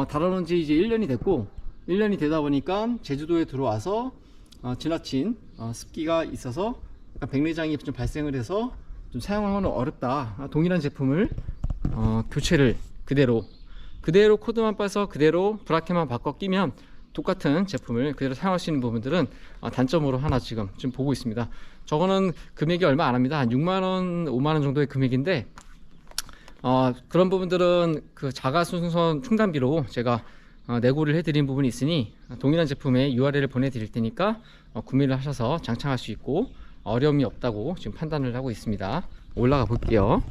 달아놓은 지 이제 1년이 됐고, 1년이 되다 보니까 제주도에 들어와서 지나친 습기가 있어서 약간 백내장이 좀 발생을 해서 좀 사용하기는 어렵다. 동일한 제품을 교체를 그대로 코드만 빠서 그대로 브라켓만 바꿔 끼면 똑같은 제품을 그대로 사용할 수 있는 부분들은 단점으로 하나 지금 보고 있습니다. 저거는 금액이 얼마 안 합니다. 한 6만원, 5만원 정도의 금액인데, 그런 부분들은 그 자가순선 충당비로 제가 내고를 해드린 부분이 있으니, 동일한 제품의 URL을 보내드릴 테니까 구매를 하셔서 장착할 수 있고 어려움이 없다고 지금 판단을 하고 있습니다. 올라가 볼게요.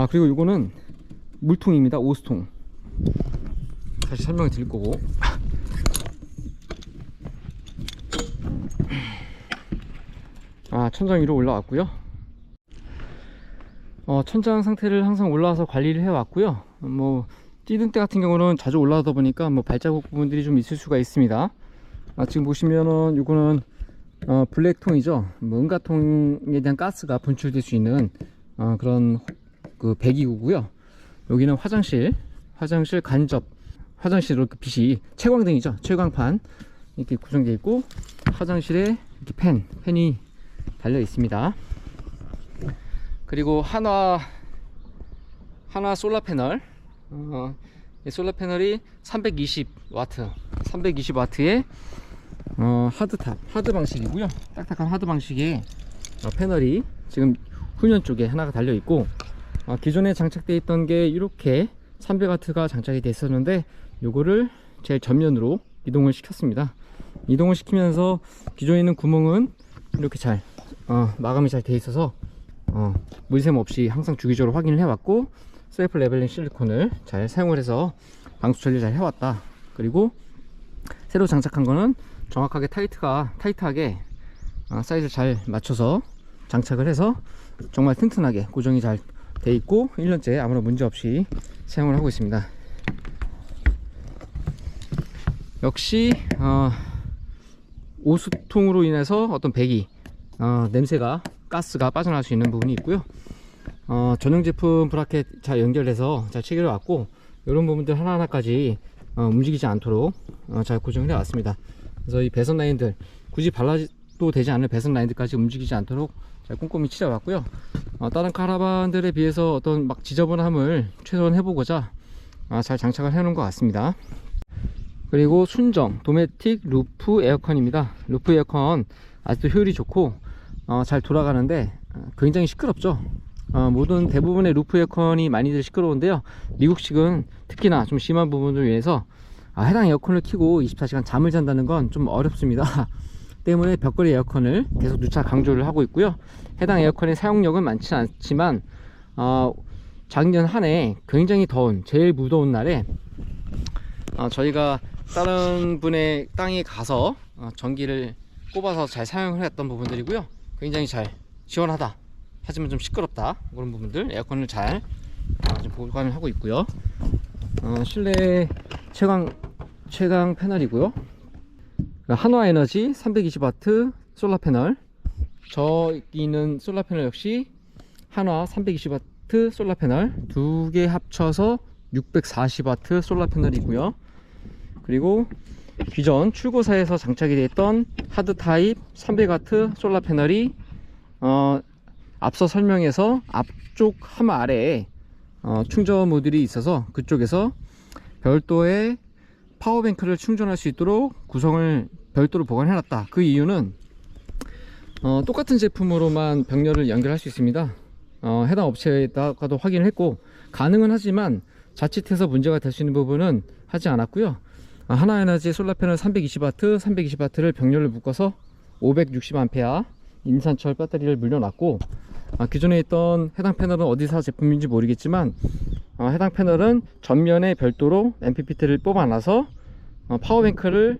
그리고 이거는 물통입니다. 오스통. 다시 설명을 드릴 거고, 천장 위로 올라왔고요. 천장 상태를 항상 올라와서 관리를 해 왔고요. 뭐 찌든 때 같은 경우는 자주 올라오다 보니까 뭐 발자국 부분들이 좀 있을 수가 있습니다. 지금 보시면은 이거는 블랙통이죠. 뭐 은가통에 대한 가스가 분출될 수 있는 그런 그 배기구고요. 여기는 화장실 간접 화장실로 그 빛이 채광등이죠. 채광판 이렇게 구성되어 있고, 화장실에 이렇게 팬이 달려 있습니다. 그리고 한화 솔라 패널, 이 솔라 패널이 320W에 하드 방식이고요. 딱딱한 하드 방식의 패널이 지금 후면 쪽에 하나가 달려 있고, 기존에 장착되어 있던 게 이렇게 300W가 장착이 됐었는데 요거를 제일 전면으로 이동을 시켰습니다. 이동을 시키면서 기존에 있는 구멍은 이렇게 잘 마감이 잘 되어 있어서 물샘 없이 항상 주기적으로 확인을 해왔고, 셀프 레벨링 실리콘을 잘 사용을 해서 방수 처리를 잘 해왔다. 그리고 새로 장착한 거는 정확하게 타이트하게 사이즈를 잘 맞춰서 장착을 해서 정말 튼튼하게 고정이 잘 돼 있고 1년째 아무런 문제 없이 사용을 하고 있습니다. 역시 오수통으로 인해서 어떤 배기 냄새가, 가스가 빠져나갈 수 있는 부분이 있고요. 전용 제품 브라켓 잘 연결해서 잘 체결해 왔고, 이런 부분들 하나하나까지 움직이지 않도록 잘 고정을 해 왔습니다. 그래서 이 배선 라인들, 굳이 발라도 되지 않을 배선 라인들까지 움직이지 않도록 잘 꼼꼼히 칠해 왔고요. 다른 카라반들에 비해서 어떤 막 지저분함을 최소한 해보고자 잘 장착을 해 놓은 것 같습니다. 그리고 순정 도메틱 루프 에어컨입니다. 루프 에어컨 아직도 효율이 좋고 잘 돌아가는데 굉장히 시끄럽죠. 모든 대부분의 루프 에어컨이 많이들 시끄러운데요, 미국식은 특히나 좀 심한 부분을 위해서 해당 에어컨을 켜고 24시간 잠을 잔다는 건 좀 어렵습니다. 때문에 벽걸이 에어컨을 계속 누차 강조를 하고 있고요. 해당 에어컨의 사용력은 많지 않지만 작년 한 해 굉장히 더운, 제일 무더운 날에 저희가 다른 분의 땅에 가서 전기를 꼽아서 잘 사용을 했던 부분들이고요. 굉장히 잘 시원하다, 하지만 좀 시끄럽다, 그런 부분들 에어컨을 잘 보관을 하고 있고요. 실내 채광 패널이고요. 한화에너지 320W 솔라 패널, 저기는 솔라 패널 역시 한화 320W 솔라 패널 두 개 합쳐서 640W 솔라 패널이고요. 그리고 기존 출고사에서 장착이 됐던 하드 타입 300W 솔라 패널이 앞서 설명해서 앞쪽 함 아래에 충전 모듈이 있어서 그쪽에서 별도의 파워뱅크를 충전할 수 있도록 구성을 별도로 보관해 놨다. 그 이유는 똑같은 제품으로만 병렬을 연결할 수 있습니다. 해당 업체에다가도 확인을 했고 가능은 하지만 자칫해서 문제가 될 수 있는 부분은 하지 않았고요. 하나에너지 솔라패널 320W를 병렬을 묶어서 560A 인산철 배터리를 물려놨고, 기존에 있던 해당 패널은 어디서 제품인지 모르겠지만 해당 패널은 전면에 별도로 MPPT를 뽑아놔서 파워뱅크를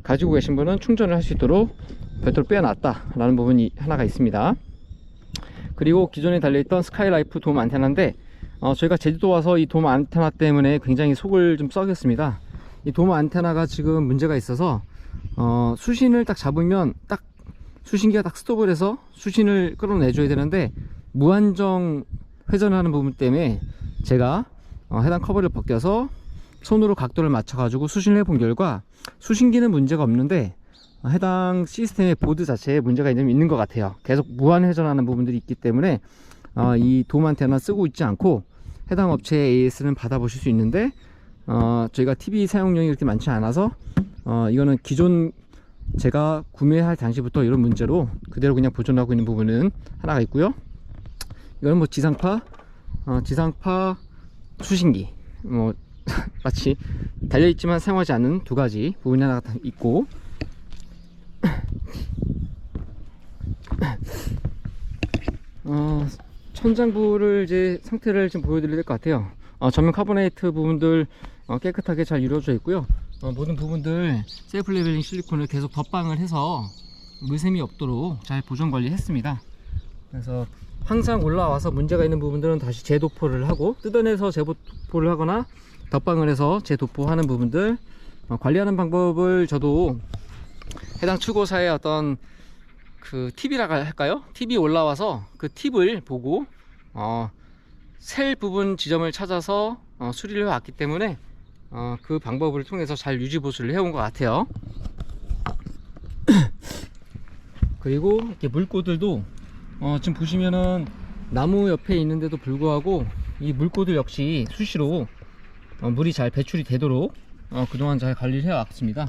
가지고 계신 분은 충전을 할 수 있도록 별도로 빼놨다 라는 부분이 하나가 있습니다. 그리고 기존에 달려있던 스카이라이프 돔 안테나인데 저희가 제주도 와서 이 돔 안테나 때문에 굉장히 속을 좀 썩였습니다. 이 돔 안테나가 지금 문제가 있어서 수신을 딱 잡으면 딱 수신기가 딱 스톱을 해서 수신을 끌어내줘야 되는데 무한정 회전하는 부분 때문에 제가 해당 커버를 벗겨서 손으로 각도를 맞춰 가지고 수신을 해본 결과 수신기는 문제가 없는데 해당 시스템의 보드 자체에 문제가 있는 것 같아요. 계속 무한 회전하는 부분들이 있기 때문에 이 돔 안테나 쓰고 있지 않고 해당 업체의 AS는 받아보실 수 있는데 저희가 TV 사용량이 그렇게 많지 않아서 이거는 기존 제가 구매할 당시부터 이런 문제로 그대로 그냥 보존하고 있는 부분은 하나가 있고요. 이거는 뭐 지상파 수신기 마치 달려있지만 사용하지 않는 두 가지 부분이 하나 있고, 천장부를 이제 상태를 좀 보여드려야 될 것 같아요. 전면 카보네이트 부분들 깨끗하게 잘 이루어져 있고요. 모든 부분들 셀프 레벨링 실리콘을 계속 덧방을 해서 물샘이 없도록 잘 보존 관리 했습니다. 그래서 항상 올라와서 문제가 있는 부분들은 다시 재도포를 하고, 뜯어내서 재도포를 하거나 덧방을 해서 재도포하는 부분들 관리하는 방법을 저도 해당 출고사의 어떤 그 팁이라고 할까요? 팁이 올라와서 그 팁을 보고 셀 부분 지점을 찾아서 수리를 해왔기 때문에 그 방법을 통해서 잘 유지 보수를 해온 것 같아요. 그리고 이렇게 물꼬들도 지금 보시면은 나무 옆에 있는데도 불구하고 이 물꼬들 역시 수시로 물이 잘 배출이 되도록 그동안 잘 관리를 해왔습니다.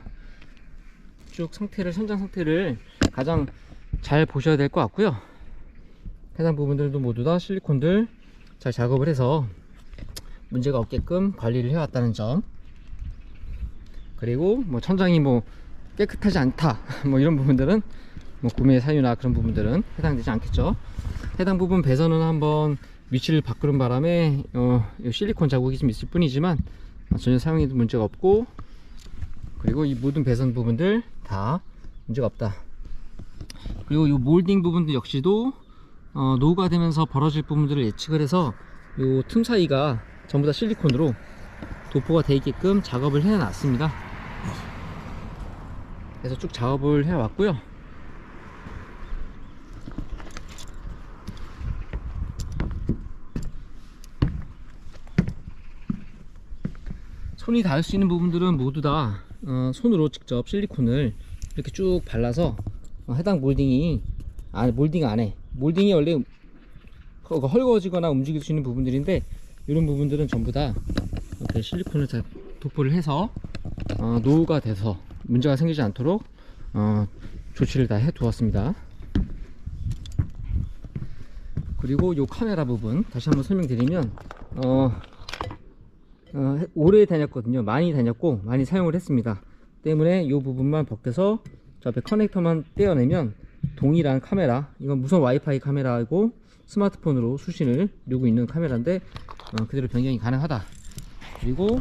쭉 상태를, 선장 상태를 가장 잘 보셔야 될 것 같고요. 해당 부분들도 모두 다 실리콘들 잘 작업을 해서 문제가 없게끔 관리를 해왔다는 점, 그리고 뭐 천장이 뭐 깨끗하지 않다 뭐 이런 부분들은 뭐 구매 사유나 그런 부분들은 해당되지 않겠죠. 해당 부분 배선은 한번 위치를 바꾸는 바람에 실리콘 자국이 좀 있을 뿐이지만 전혀 사용해도 문제가 없고, 그리고 이 모든 배선 부분들 다 문제가 없다. 그리고 이 몰딩 부분도 역시도 노후가 되면서 벌어질 부분들을 예측을 해서 이 틈 사이가 전부 다 실리콘으로 도포가 되어 있게끔 작업을 해 놨습니다. 그래서 쭉 작업을 해 왔고요. 손이 닿을 수 있는 부분들은 모두 다 손으로 직접 실리콘을 이렇게 쭉 발라서 해당 몰딩이 몰딩 안에, 몰딩이 원래 헐거워지거나 움직일 수 있는 부분들인데 이런 부분들은 전부 다 이렇게 실리콘을 잘 도포를 해서 노후가 돼서 문제가 생기지 않도록 조치를 다 해 두었습니다. 그리고 이 카메라 부분 다시 한번 설명드리면 오래 다녔거든요. 많이 다녔고 많이 사용을 했습니다. 때문에 이 부분만 벗겨서 저 앞에 커넥터만 떼어내면 동일한 카메라, 이건 무선 와이파이 카메라이고 스마트폰으로 수신을 누르고 있는 카메라인데 그대로 변경이 가능하다. 그리고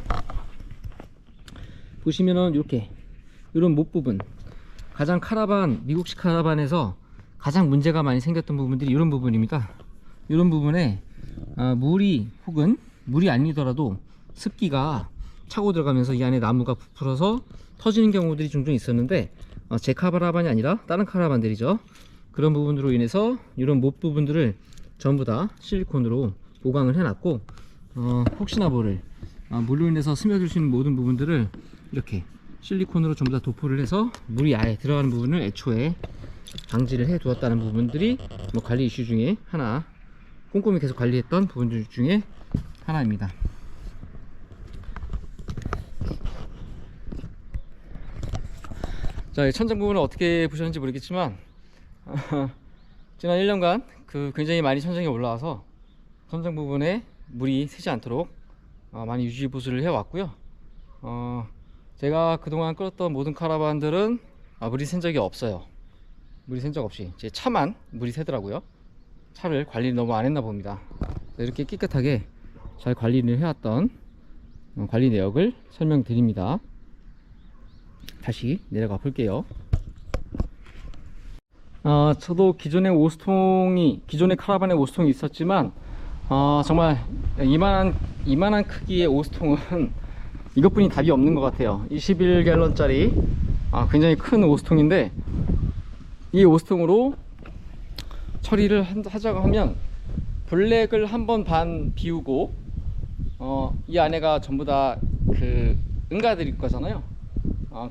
보시면은 이렇게 이런 못 부분, 가장 카라반, 미국식 카라반에서 가장 문제가 많이 생겼던 부분들이 이런 부분입니다. 이런 부분에 물이, 혹은 물이 아니더라도 습기가 차고 들어가면서 이 안에 나무가 부풀어서 터지는 경우들이 종종 있었는데 제 카라반이 아니라 다른 카라반들이죠. 그런 부분으로 인해서 이런 못 부분들을 전부 다 실리콘으로 보강을 해놨고, 혹시나 모를 물로 인해서 스며들 수 있는 모든 부분들을 이렇게 실리콘으로 전부 다 도포를 해서 물이 아예 들어가는 부분을 애초에 방지를 해 두었다는 부분들이 뭐 관리 이슈 중에 하나, 꼼꼼히 계속 관리했던 부분들 중에 하나입니다. 자, 이 천장 부분을 어떻게 보셨는지 모르겠지만 지난 1년간 굉장히 많이 천장이 올라와서 천장 부분에 물이 새지 않도록 많이 유지 보수를 해 왔고요. 제가 그동안 끌었던 모든 카라반들은 물이 샌 적이 없어요. 물이 샌 적 없이 제 차만 물이 새더라고요. 차를 관리를 너무 안 했나 봅니다. 이렇게 깨끗하게 잘 관리를 해왔던 관리 내역을 설명드립니다. 다시 내려가 볼게요. 저도 기존의 카라반에 오스통이 있었지만 정말 이만한 크기의 오스통은 이것뿐이 답이 없는 것 같아요. 21갤런짜리 굉장히 큰 오스통인데, 이 오스통으로 처리를 하자고 하면 블랙을 한 번 반 비우고 이 안에가 전부 다 응가드릴 거잖아요.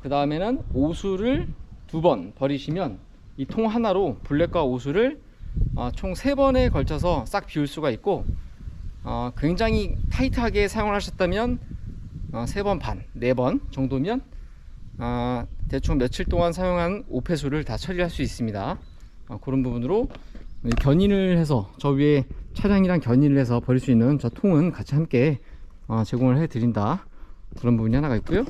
그 다음에는 오수를 2번 버리시면 이 통 하나로 블랙과 오수를 총 3번에 걸쳐서 싹 비울 수가 있고, 굉장히 타이트하게 사용을 하셨다면 3번 반, 4번 정도면 대충 며칠 동안 사용한 오폐수를 다 처리할 수 있습니다. 그런 부분으로 견인을 해서 저 위에 차량이랑 견인을 해서 버릴 수 있는 저 통은 같이 함께 제공을 해 드린다. 그런 부분이 하나가 있고요.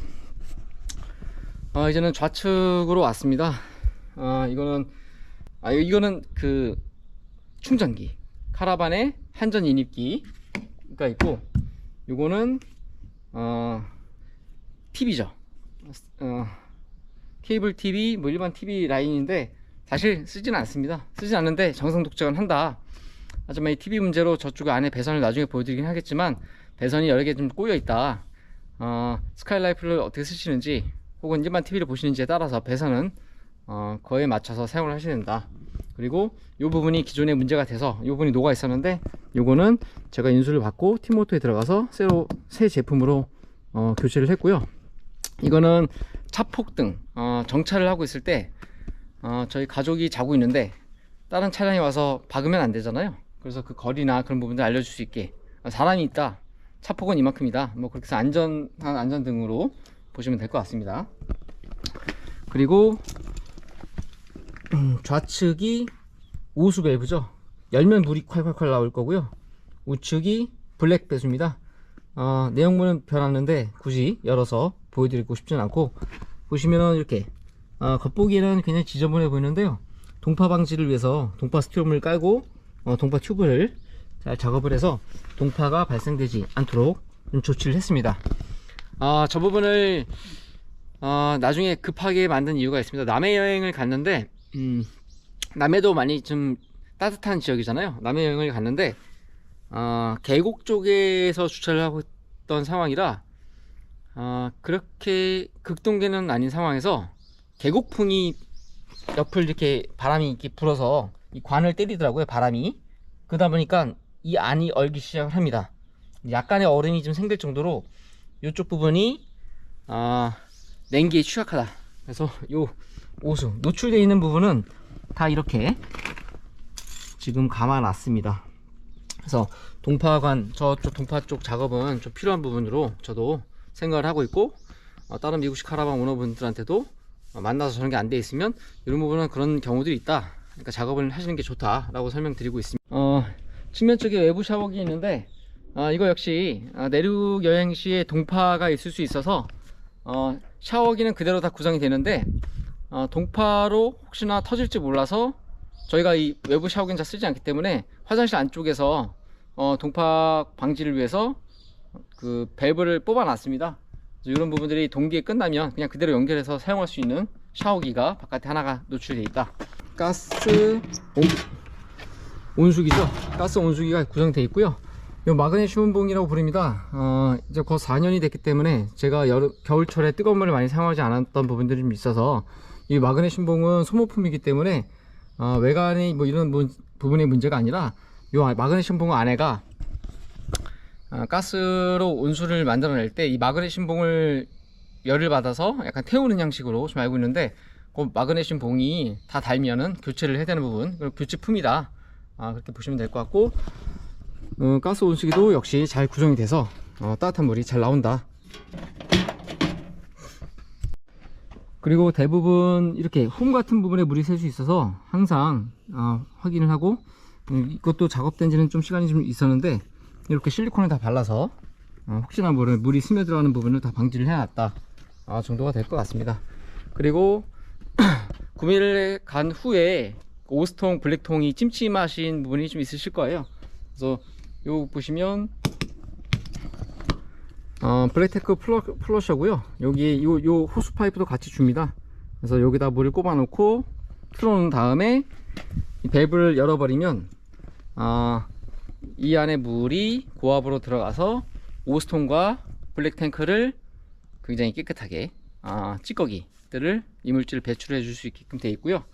이제는 좌측으로 왔습니다. 이거는 충전기, 카라반에 한전 인입기가 있고, 요거는 TV죠. 케이블 TV, 뭐 일반 TV 라인인데 사실 쓰지는 않습니다. 쓰지 않는데 정상 독점을 한다. 하지만 이 TV 문제로 저쪽 안에 배선을 나중에 보여드리긴 하겠지만 배선이 여러 개 좀 꼬여 있다. 스카이라이프를 어떻게 쓰시는지 혹은 일반 TV를 보시는지에 따라서 배선은 거에 맞춰서 사용을 하셔야 된다. 그리고 이 부분이 기존에 문제가 돼서 이 부분이 녹아 있었는데 요거는 제가 인수를 받고 티모토에 들어가서 새로 새 제품으로 교체를 했고요. 이거는 차폭등 정차를 하고 있을 때 저희 가족이 자고 있는데 다른 차량이 와서 박으면 안 되잖아요. 그래서 그 거리나 그런 부분들 알려줄 수 있게 사람이 있다, 차폭은 이만큼이다, 뭐 그렇게 해서 안전한 안전등으로 보시면 될 것 같습니다. 그리고 좌측이 우수 밸브죠. 열면 물이 콸콸콸 나올 거고요. 우측이 블랙 배수입니다. 내용물은 변하는데 굳이 열어서 보여드리고 싶진 않고, 보시면은 이렇게 겉보기에는 굉장히 지저분해 보이는데요, 동파 방지를 위해서 동파 스티로폼을 깔고 동파 튜브를 잘 작업을 해서 동파가 발생되지 않도록 좀 조치를 했습니다. 저 부분을 나중에 급하게 만든 이유가 있습니다. 남해 여행을 갔는데 남해도 많이 좀 따뜻한 지역이잖아요. 남해 여행을 갔는데 계곡 쪽에서 주차를 하고 있던 상황이라 그렇게 극동계는 아닌 상황에서 계곡풍이 옆을 이렇게 바람이 이렇게 불어서 이 관을 때리더라고요, 바람이. 그러다 보니까 이 안이 얼기 시작을 합니다. 약간의 얼음이 좀 생길 정도로 이쪽 부분이 냉기에 취약하다. 그래서 요 오수 노출되어 있는 부분은 다 이렇게 지금 감아 놨습니다. 그래서 동파관, 저쪽 동파 쪽 작업은 좀 필요한 부분으로 저도 생각을 하고 있고, 다른 미국식 카라반 오너분들한테도 만나서 저런 게 안 돼 있으면 이런 부분은 그런 경우들이 있다, 그러니까 작업을 하시는 게 좋다 라고 설명드리고 있습니다. 측면 쪽에 외부 샤워기 있는데 이거 역시 내륙 여행 시에 동파가 있을 수 있어서 샤워기는 그대로 다 구성이 되는데 동파로 혹시나 터질지 몰라서 저희가 이 외부 샤워기는 잘 쓰지 않기 때문에 화장실 안쪽에서 동파 방지를 위해서 그 밸브를 뽑아 놨습니다. 이런 부분들이 동기에 끝나면 그냥 그대로 연결해서 사용할 수 있는 샤워기가 바깥에 하나가 노출되어 있다. 가스 온수기죠. 가스 온수기가 구성되어 있고요. 이 마그네슘 봉이라고 부릅니다. 이제 거의 4년이 됐기 때문에 제가 겨울철에 뜨거운 물을 많이 사용하지 않았던 부분들이 좀 있어서, 이 마그네슘 봉은 소모품이기 때문에 외관이 뭐 이런 부분의 문제가 아니라 이 마그네슘 봉 안에가 가스로 온수를 만들어낼 때 이 마그네슘 봉을 열을 받아서 약간 태우는 양식으로 좀 알고 있는데, 그 마그네슘 봉이 다 닳으면은 교체를 해야 되는 부분, 그리고 교체품이다, 그렇게 보시면 될 것 같고, 가스 온수기도 역시 잘 구성이 돼서 따뜻한 물이 잘 나온다. 그리고 대부분 이렇게 홈 같은 부분에 물이 새 수 있어서 항상 확인을 하고, 이것도 작업된 지는 좀 시간이 좀 있었는데 이렇게 실리콘을 다 발라서 혹시나 모르 물이 스며들어가는 부분을 다 방지를 해놨다 정도가 될 것 같습니다. 그리고 구매를 간 후에 오스통 블랙통이 찜찜하신 부분이 좀 있으실 거예요. 그래서 요 보시면 블랙테크 플러셔고요. 여기 요 호스 파이프도 같이 줍니다. 그래서 여기다 물을 꼽아 놓고 틀어놓은 다음에 이 밸브를 열어버리면 이 안에 물이 고압으로 들어가서 오스통과 블랙탱크를 굉장히 깨끗하게 찌꺼기들을 이물질을 배출해 줄 수 있게끔 되어 있고요.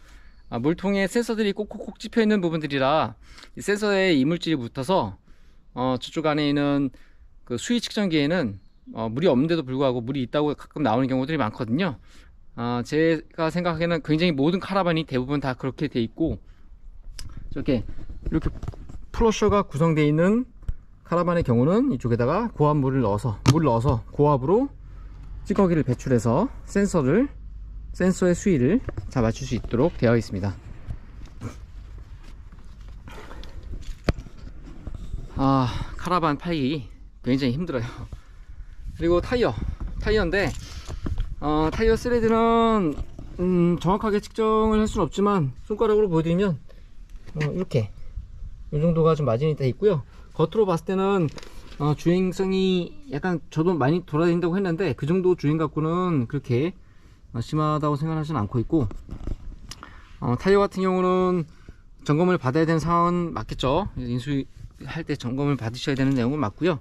물통에 센서들이 꼭꼭꼭 찝혀 있는 부분들이라 이 센서에 이물질이 붙어서 저쪽 안에 있는 그 수위 측정기에는 물이 없는데도 불구하고 물이 있다고 가끔 나오는 경우들이 많거든요. 제가 생각하기에는 굉장히 모든 카라반이 대부분 다 그렇게 돼 있고, 이렇게 플러셔가 구성되어 있는 카라반의 경우는 이쪽에다가 고압물을 넣어서 고압으로 찌꺼기를 배출해서 센서의 수위를 잘 맞출 수 있도록 되어 있습니다. 카라반 팔기 굉장히 힘들어요. 그리고 타이어인데 타이어 스레드는 정확하게 측정을 할 수는 없지만 손가락으로 보여드리면 이렇게 이 정도가 좀 마진이 돼 있고요. 겉으로 봤을 때는 주행성이 약간, 저도 많이 돌아다닌다고 했는데 그 정도 주행 갖고는 그렇게 심하다고 생각하지는 않고 있고, 타이어 같은 경우는 점검을 받아야 되는 상황은 맞겠죠. 인수할 때 점검을 받으셔야 되는 내용은 맞고요.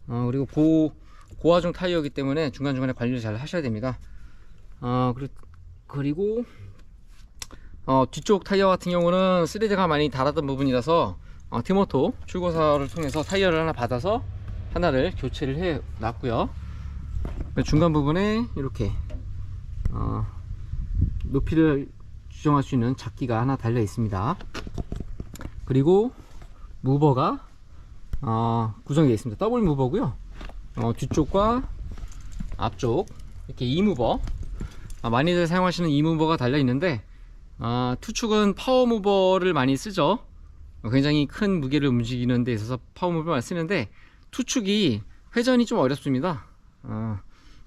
그리고 고화중 타이어이기 때문에 중간중간에 관리를 잘 하셔야 됩니다. 그리고 뒤쪽 타이어 같은 경우는 3D가 많이 닳았던 부분이라서 티모토 출고사를 통해서 타이어를 하나 받아서 하나를 교체를 해 놨고요. 중간 부분에 이렇게 높이를 조정할 수 있는 잡기가 하나 달려 있습니다. 그리고 무버가 구성되어 있습니다. 더블 무버고요. 뒤쪽과 앞쪽 이렇게 2무버, 많이들 사용하시는 2무버가 달려 있는데, 투축은 파워무버를 많이 쓰죠. 굉장히 큰 무게를 움직이는 데 있어서 파워무버를 많이 쓰는데, 투축이 회전이 좀 어렵습니다.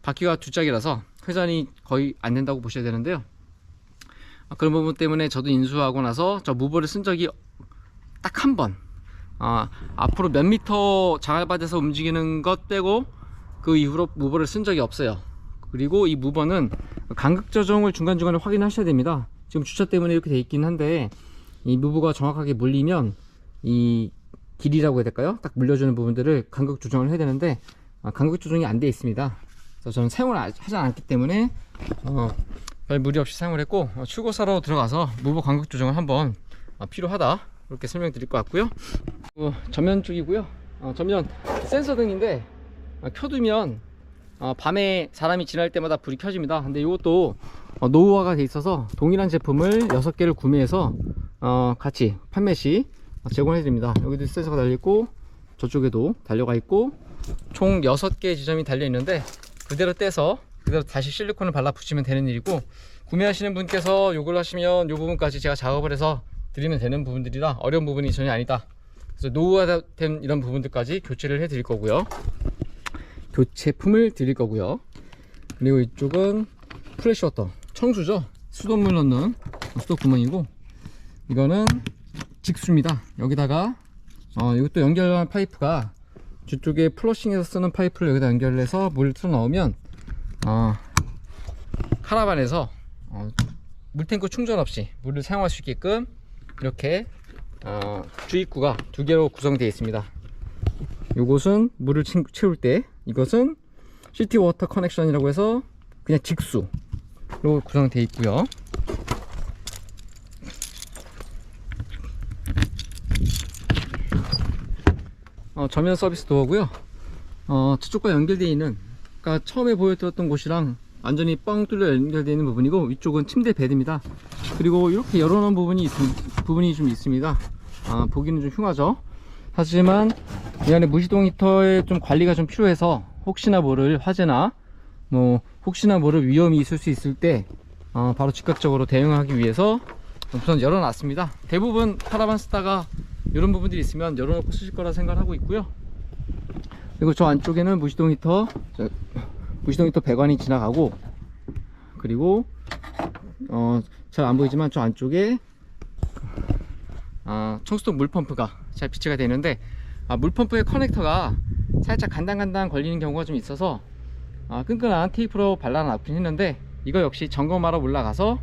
바퀴가 두 짝이라서 회전이 거의 안 된다고 보셔야 되는데요. 그런 부분 때문에 저도 인수하고 나서 저 무버를 쓴 적이 딱 한 번, 앞으로 몇 미터 자갈밭에서 움직이는 것 빼고 그 이후로 무버를 쓴 적이 없어요. 그리고 이 무버는 간극 조정을 중간중간에 확인하셔야 됩니다. 지금 주차 때문에 이렇게 돼 있긴 한데, 이 무버가 정확하게 물리면 이 길이라고 해야 될까요? 딱 물려주는 부분들을 간극 조정을 해야 되는데, 간극 조정이 안 돼 있습니다. 그래서 저는 사용을 하지 않았기 때문에 별 무리 없이 사용을 했고, 출고사로 들어가서 무버 간극 조정을 한번 필요하다 이렇게 설명드릴 것 같고요. 전면 쪽이고요. 전면 센서 등인데, 켜두면 밤에 사람이 지날 때마다 불이 켜집니다. 근데 이것도 노후화가 돼 있어서 동일한 제품을 6개를 구매해서 같이 판매 시 제공해 드립니다. 여기도 센서가 달려있고 저쪽에도 달려가 있고 총 6개 지점이 달려 있는데, 그대로 떼서 그대로 다시 실리콘을 발라 붙이면 되는 일이고, 구매하시는 분께서 요걸 하시면 요 부분까지 제가 작업을 해서 드리면 되는 부분들이라 어려운 부분이 전혀 아니다. 그래서 노후화된 이런 부분들까지 교체를 해 드릴 거고요. 교체품을 드릴 거고요. 그리고 이쪽은 프레시워터, 청수죠. 수돗물 넣는 수도 구멍이고, 이거는 직수입니다. 여기다가 이것도 연결한 파이프가 뒤쪽에 플러싱해서 쓰는 파이프를 여기다 연결해서 물을 틀어 넣으면 카라반에서 물탱크 충전 없이 물을 사용할 수 있게끔 이렇게 주입구가 2개로 구성되어 있습니다. 요것은 물을 채울 때, 이것은 시티 워터 커넥션이라고 해서 그냥 직수로 구성되어 있고요. 전면 서비스 도어고요. 저쪽과 연결되어 있는, 그러니까 처음에 보여드렸던 곳이랑 완전히 뻥 뚫려 연결되어 있는 부분이고, 위쪽은 침대 베드입니다. 그리고 이렇게 열어놓은 부분이 좀 있습니다. 보기는 좀 흉하죠. 하지만 이 안에 무시동 히터에 좀 관리가 좀 필요해서, 혹시나 모를 화재나 혹시나 모를 위험이 있을 수 있을 때 바로 즉각적으로 대응하기 위해서 우선 열어놨습니다. 대부분 카라반 쓰다가 이런 부분들이 있으면 열어놓고 쓰실 거라 생각을 하고 있고요. 그리고 저 안쪽에는 무시동 히터 배관이 지나가고, 그리고 잘 안 보이지만 저 안쪽에 청수통 물펌프가 잘 비치가 되는데, 물펌프의 커넥터가 살짝 간당간당 걸리는 경우가 좀 있어서 끈끈한 테이프로 발라놨긴 했는데, 이거 역시 점검하러 올라가서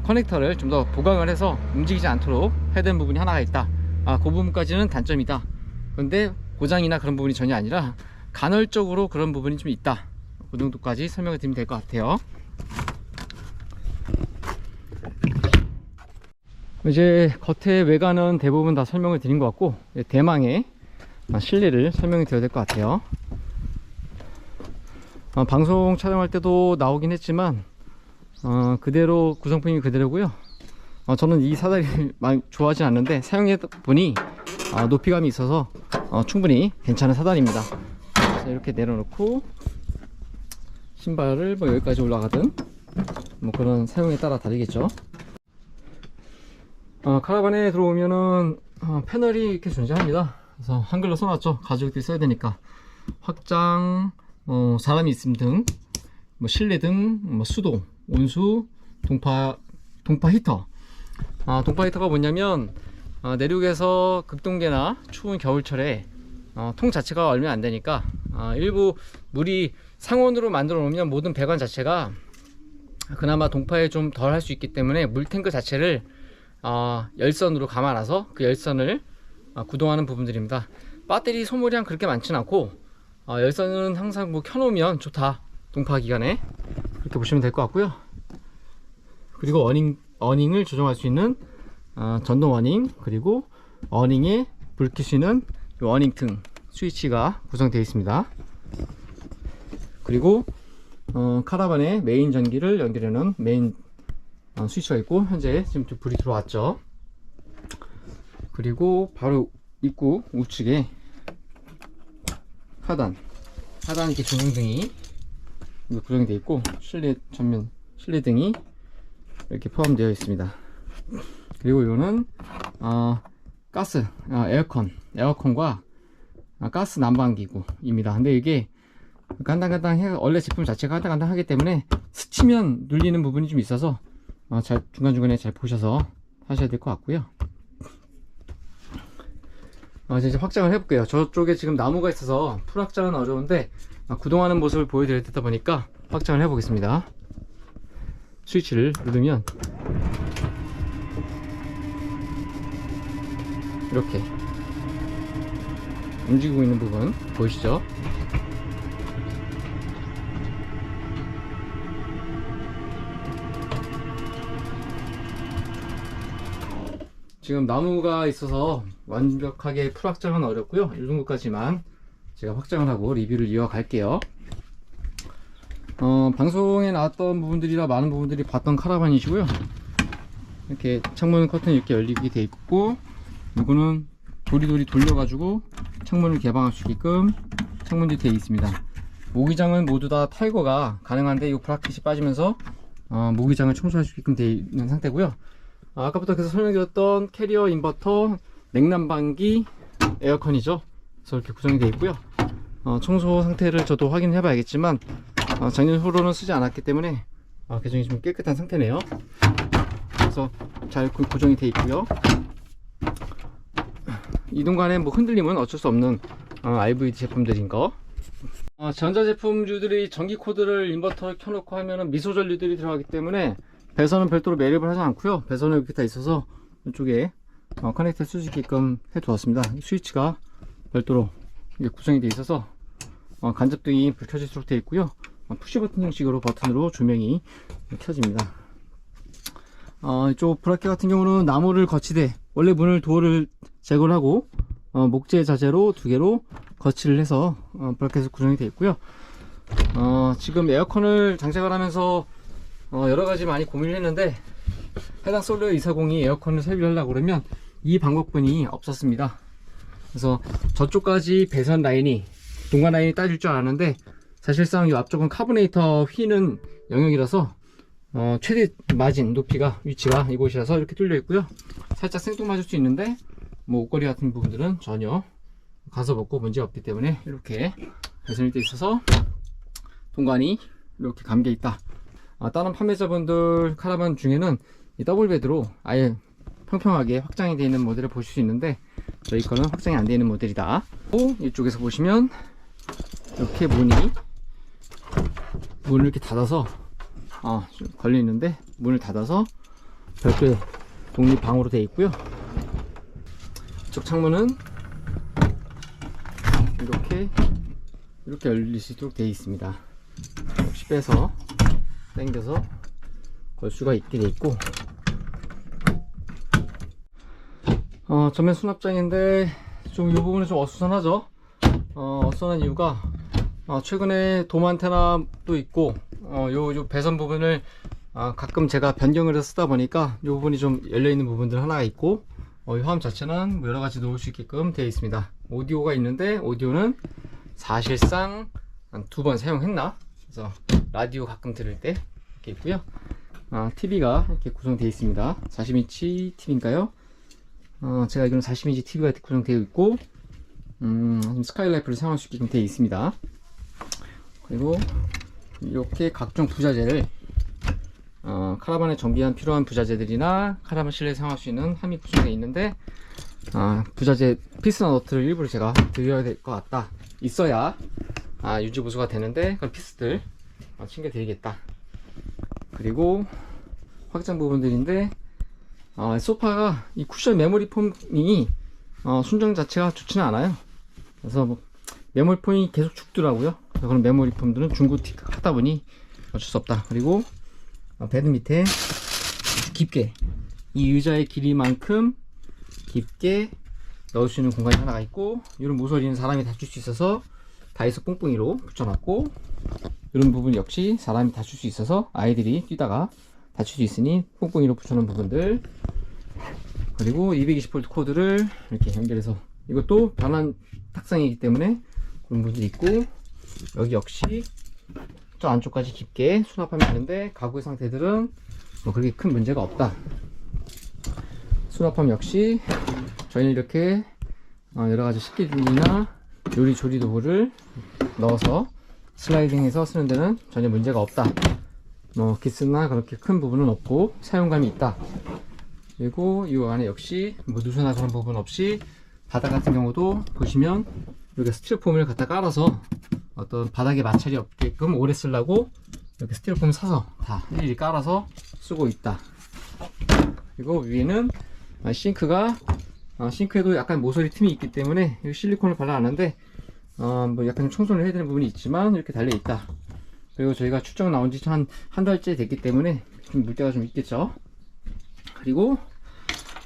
커넥터를 좀 더 보강을 해서 움직이지 않도록 해야 되는 부분이 하나가 있다. 그 부분까지는 단점이다. 그런데 고장이나 그런 부분이 전혀 아니라 간헐적으로 그런 부분이 좀 있다. 그 정도까지 설명을 드리면 될 것 같아요. 이제 겉의 외관은 대부분 다 설명을 드린 것 같고, 대망의 실내를 설명을 드려야 될 것 같아요. 방송 촬영할 때도 나오긴 했지만 그대로 구성품이 그대로고요. 저는 이 사다리를 많이 좋아하지 않는데 사용해보니 높이감이 있어서 충분히 괜찮은 사다리입니다. 이렇게 내려놓고 신발을 여기까지 올라가든 그런 사용에 따라 다르겠죠. 카라반에 들어오면은 패널이 이렇게 존재합니다. 그래서 한글로 써놨죠. 가족들이 써야 되니까. 확장, 사람이 있음 등, 실내 등, 수동, 온수, 동파 히터. 동파 히터가 뭐냐면, 내륙에서 극동계나 추운 겨울철에 통 자체가 얼면 안 되니까 일부 물이 상온으로 만들어 놓으면 모든 배관 자체가 그나마 동파에 좀 덜 할 수 있기 때문에 물탱크 자체를 열선으로 감아놔서 그 열선을 구동하는 부분들입니다. 배터리 소모량 그렇게 많지는 않고 열선은 항상 뭐 켜놓으면 좋다, 동파 기간에. 그렇게 보시면 될 것 같고요. 그리고 어닝을 조정할 수 있는 전동 어닝, 그리고 어닝에 불 켤 수 있는 어닝 등 스위치가 구성되어 있습니다. 그리고 카라반의 메인 전기를 연결하는 메인 스위치가 있고, 현재 지금 불이 들어왔죠. 그리고 바로 입구 우측에 하단 이렇게 조명등이 구성이 되어 있고, 전면 실내 등이 이렇게 포함되어 있습니다. 그리고 이거는 가스 에어컨과 가스 난방기구입니다. 근데 이게 간당간당해, 원래 제품 자체가 간당간당하기 때문에 스치면 눌리는 부분이 좀 있어서 잘 중간중간에 잘 보셔서 하셔야 될 것 같고요. 이제 확장을 해볼게요. 저쪽에 지금 나무가 있어서 풀 확장은 어려운데 구동하는 모습을 보여드릴 때다 보니까 확장을 해보겠습니다. 스위치를 누르면 이렇게 움직이고 있는 부분 보이시죠? 지금 나무가 있어서 완벽하게 풀 확장은 어렵고요. 이 정도까지만 제가 확장을 하고 리뷰를 이어갈게요. 방송에 나왔던 부분들이라 많은 부분들이 봤던 카라반이시고요. 이렇게 창문 커튼이 이렇게 열리게 돼 있고, 이거는 도리도리 돌려가지고 창문을 개방할 수 있게끔 창문이 되어 있습니다. 모기장은 모두 다 탈거가 가능한데 이 브라켓이 빠지면서 모기장을 청소할 수 있게끔 되어 있는 상태고요. 아까부터 계속 설명드렸던 캐리어 인버터, 냉난방기, 에어컨이죠. 그래서 이렇게 구성이 되어 있고요. 청소 상태를 저도 확인해 봐야겠지만 작년 후로는 쓰지 않았기 때문에 개정이 좀 깨끗한 상태네요. 그래서 잘 고정이 되어 있고요. 이동간에 뭐 흔들림은 어쩔 수 없는 RVD 제품들인 거. 전자제품주들이 전기 코드를 인버터를 켜놓고 하면은 미소 전류들이 들어가기 때문에 배선은 별도로 매립을 하지 않고요. 배선은 이렇게 다 있어서 이쪽에 커넥트 할 수 있게끔 해 두었습니다. 스위치가 별도로 구성이 되어 있어서 간접등이 불 켜질수록 되어 있고요. 푸시 버튼 형식으로 버튼으로 조명이 켜집니다. 이쪽 브라켓 같은 경우는 나무를 거치대, 원래 문을 도어를 제거를 하고 목재 자재로 2개로 거치를 해서 브라켓을 구성이 되어 있고요. 지금 에어컨을 장착을 하면서 여러가지 많이 고민을 했는데, 해당 솔레어 240이 에어컨을 설비를 하려고 그러면 이 방법뿐이 없었습니다. 그래서 저쪽까지 배선 라인이, 동관 라인이 따질 줄 알았는데, 사실상 이 앞쪽은 카보네이터 휘는 영역이라서 최대 마진 높이가, 위치가 이곳이라서 이렇게 뚫려 있고요. 살짝 생뚱맞을 수 있는데 뭐 옷걸이 같은 부분들은 전혀 가서 벗고 문제가 없기 때문에 이렇게 배선이 되어 있어서 동관이 이렇게 감겨 있다. 다른 판매자분들 카라반 중에는 이 더블 베드로 아예 평평하게 확장이 되어 있는 모델을 보실 수 있는데, 저희 거는 확장이 안 되어 있는 모델이다. 이쪽에서 보시면 이렇게 문을 이렇게 닫아서 걸려 있는데, 문을 닫아서 별도의 독립 방으로 되어 있고요. 이쪽 창문은 이렇게 열릴 수 있도록 되어 있습니다. 역시 빼서 당겨서 걸 수가 있게 되어 있고, 전면 수납장인데 좀 이 부분은 좀 어수선하죠. 어수선한 이유가 최근에 돔 안테나도 있고 요 배선 부분을 가끔 제가 변경을 해서 쓰다 보니까 이 부분이 좀 열려있는 부분들 하나가 있고, 이 화음 자체는 뭐 여러가지 놓을 수 있게끔 되어 있습니다. 오디오가 있는데, 오디오는 사실상 한 2번 사용했나? 그래서 라디오 가끔 들을 때 이렇게 있고요. TV가 이렇게 구성되어 있습니다. 40인치 TV인가요? 제가 알기로는 40인치 TV가 구성되어 있고, 스카이라이프를 사용할 수 있게끔 되어 있습니다. 그리고 이렇게 각종 부자재를 카라반에 정비한 필요한 부자재들이나 카라반 실내에 사용할 수 있는 함이 구성되어 있는데, 부자재 피스나 너트를 일부러 제가 드려야 될 것 같다. 있어야 유지 보수가 되는데, 그런 피스들 챙겨 드리겠다. 그리고 확장 부분들인데, 소파가 이 쿠션 메모리 폼이 순정 자체가 좋지는 않아요. 그래서 뭐 메모리 폼이 계속 죽더라고요. 그래서 그런 메모리 폼들은 중고틱 하다 보니 어쩔 수 없다. 그리고 베드 밑에 깊게 이 의자의 길이만큼 깊게 넣을 수 있는 공간이 하나가 있고, 이런 모서리는 사람이 다칠 수 있어서 다이소 뽕뽕이로 붙여놨고, 이런 부분 역시 사람이 다칠 수 있어서 아이들이 뛰다가 다칠 수 있으니 뽕뽕이로 붙여놓은 부분들. 그리고 220V 코드를 이렇게 연결해서, 이것도 변환 탁상이기 때문에 그런 부분들이 있고, 여기 역시 저 안쪽까지 깊게 수납하면 되는데 가구의 상태들은 뭐 그렇게 큰 문제가 없다. 수납함 역시 저희는 이렇게 여러가지 식기들이나 요리 조리 도구를 넣어서 슬라이딩해서 쓰는 데는 전혀 문제가 없다. 뭐 기스나 그렇게 큰 부분은 없고 사용감이 있다. 그리고 이 안에 역시 뭐 누수나 그런 부분 없이, 바닥 같은 경우도 보시면 이렇게 스티로폼을 갖다 깔아서 어떤 바닥에 마찰이 없게끔 오래 쓰려고 이렇게 스티로폼 사서 다 일일이 깔아서 쓰고 있다. 그리고 위에는 싱크에도 약간 모서리 틈이 있기 때문에 실리콘을 발라놨는데 뭐 약간 청소를 해야 되는 부분이 있지만 이렇게 달려 있다. 그리고 저희가 출장 나온 지 한 달째 됐기 때문에 좀 물때가 좀 있겠죠. 그리고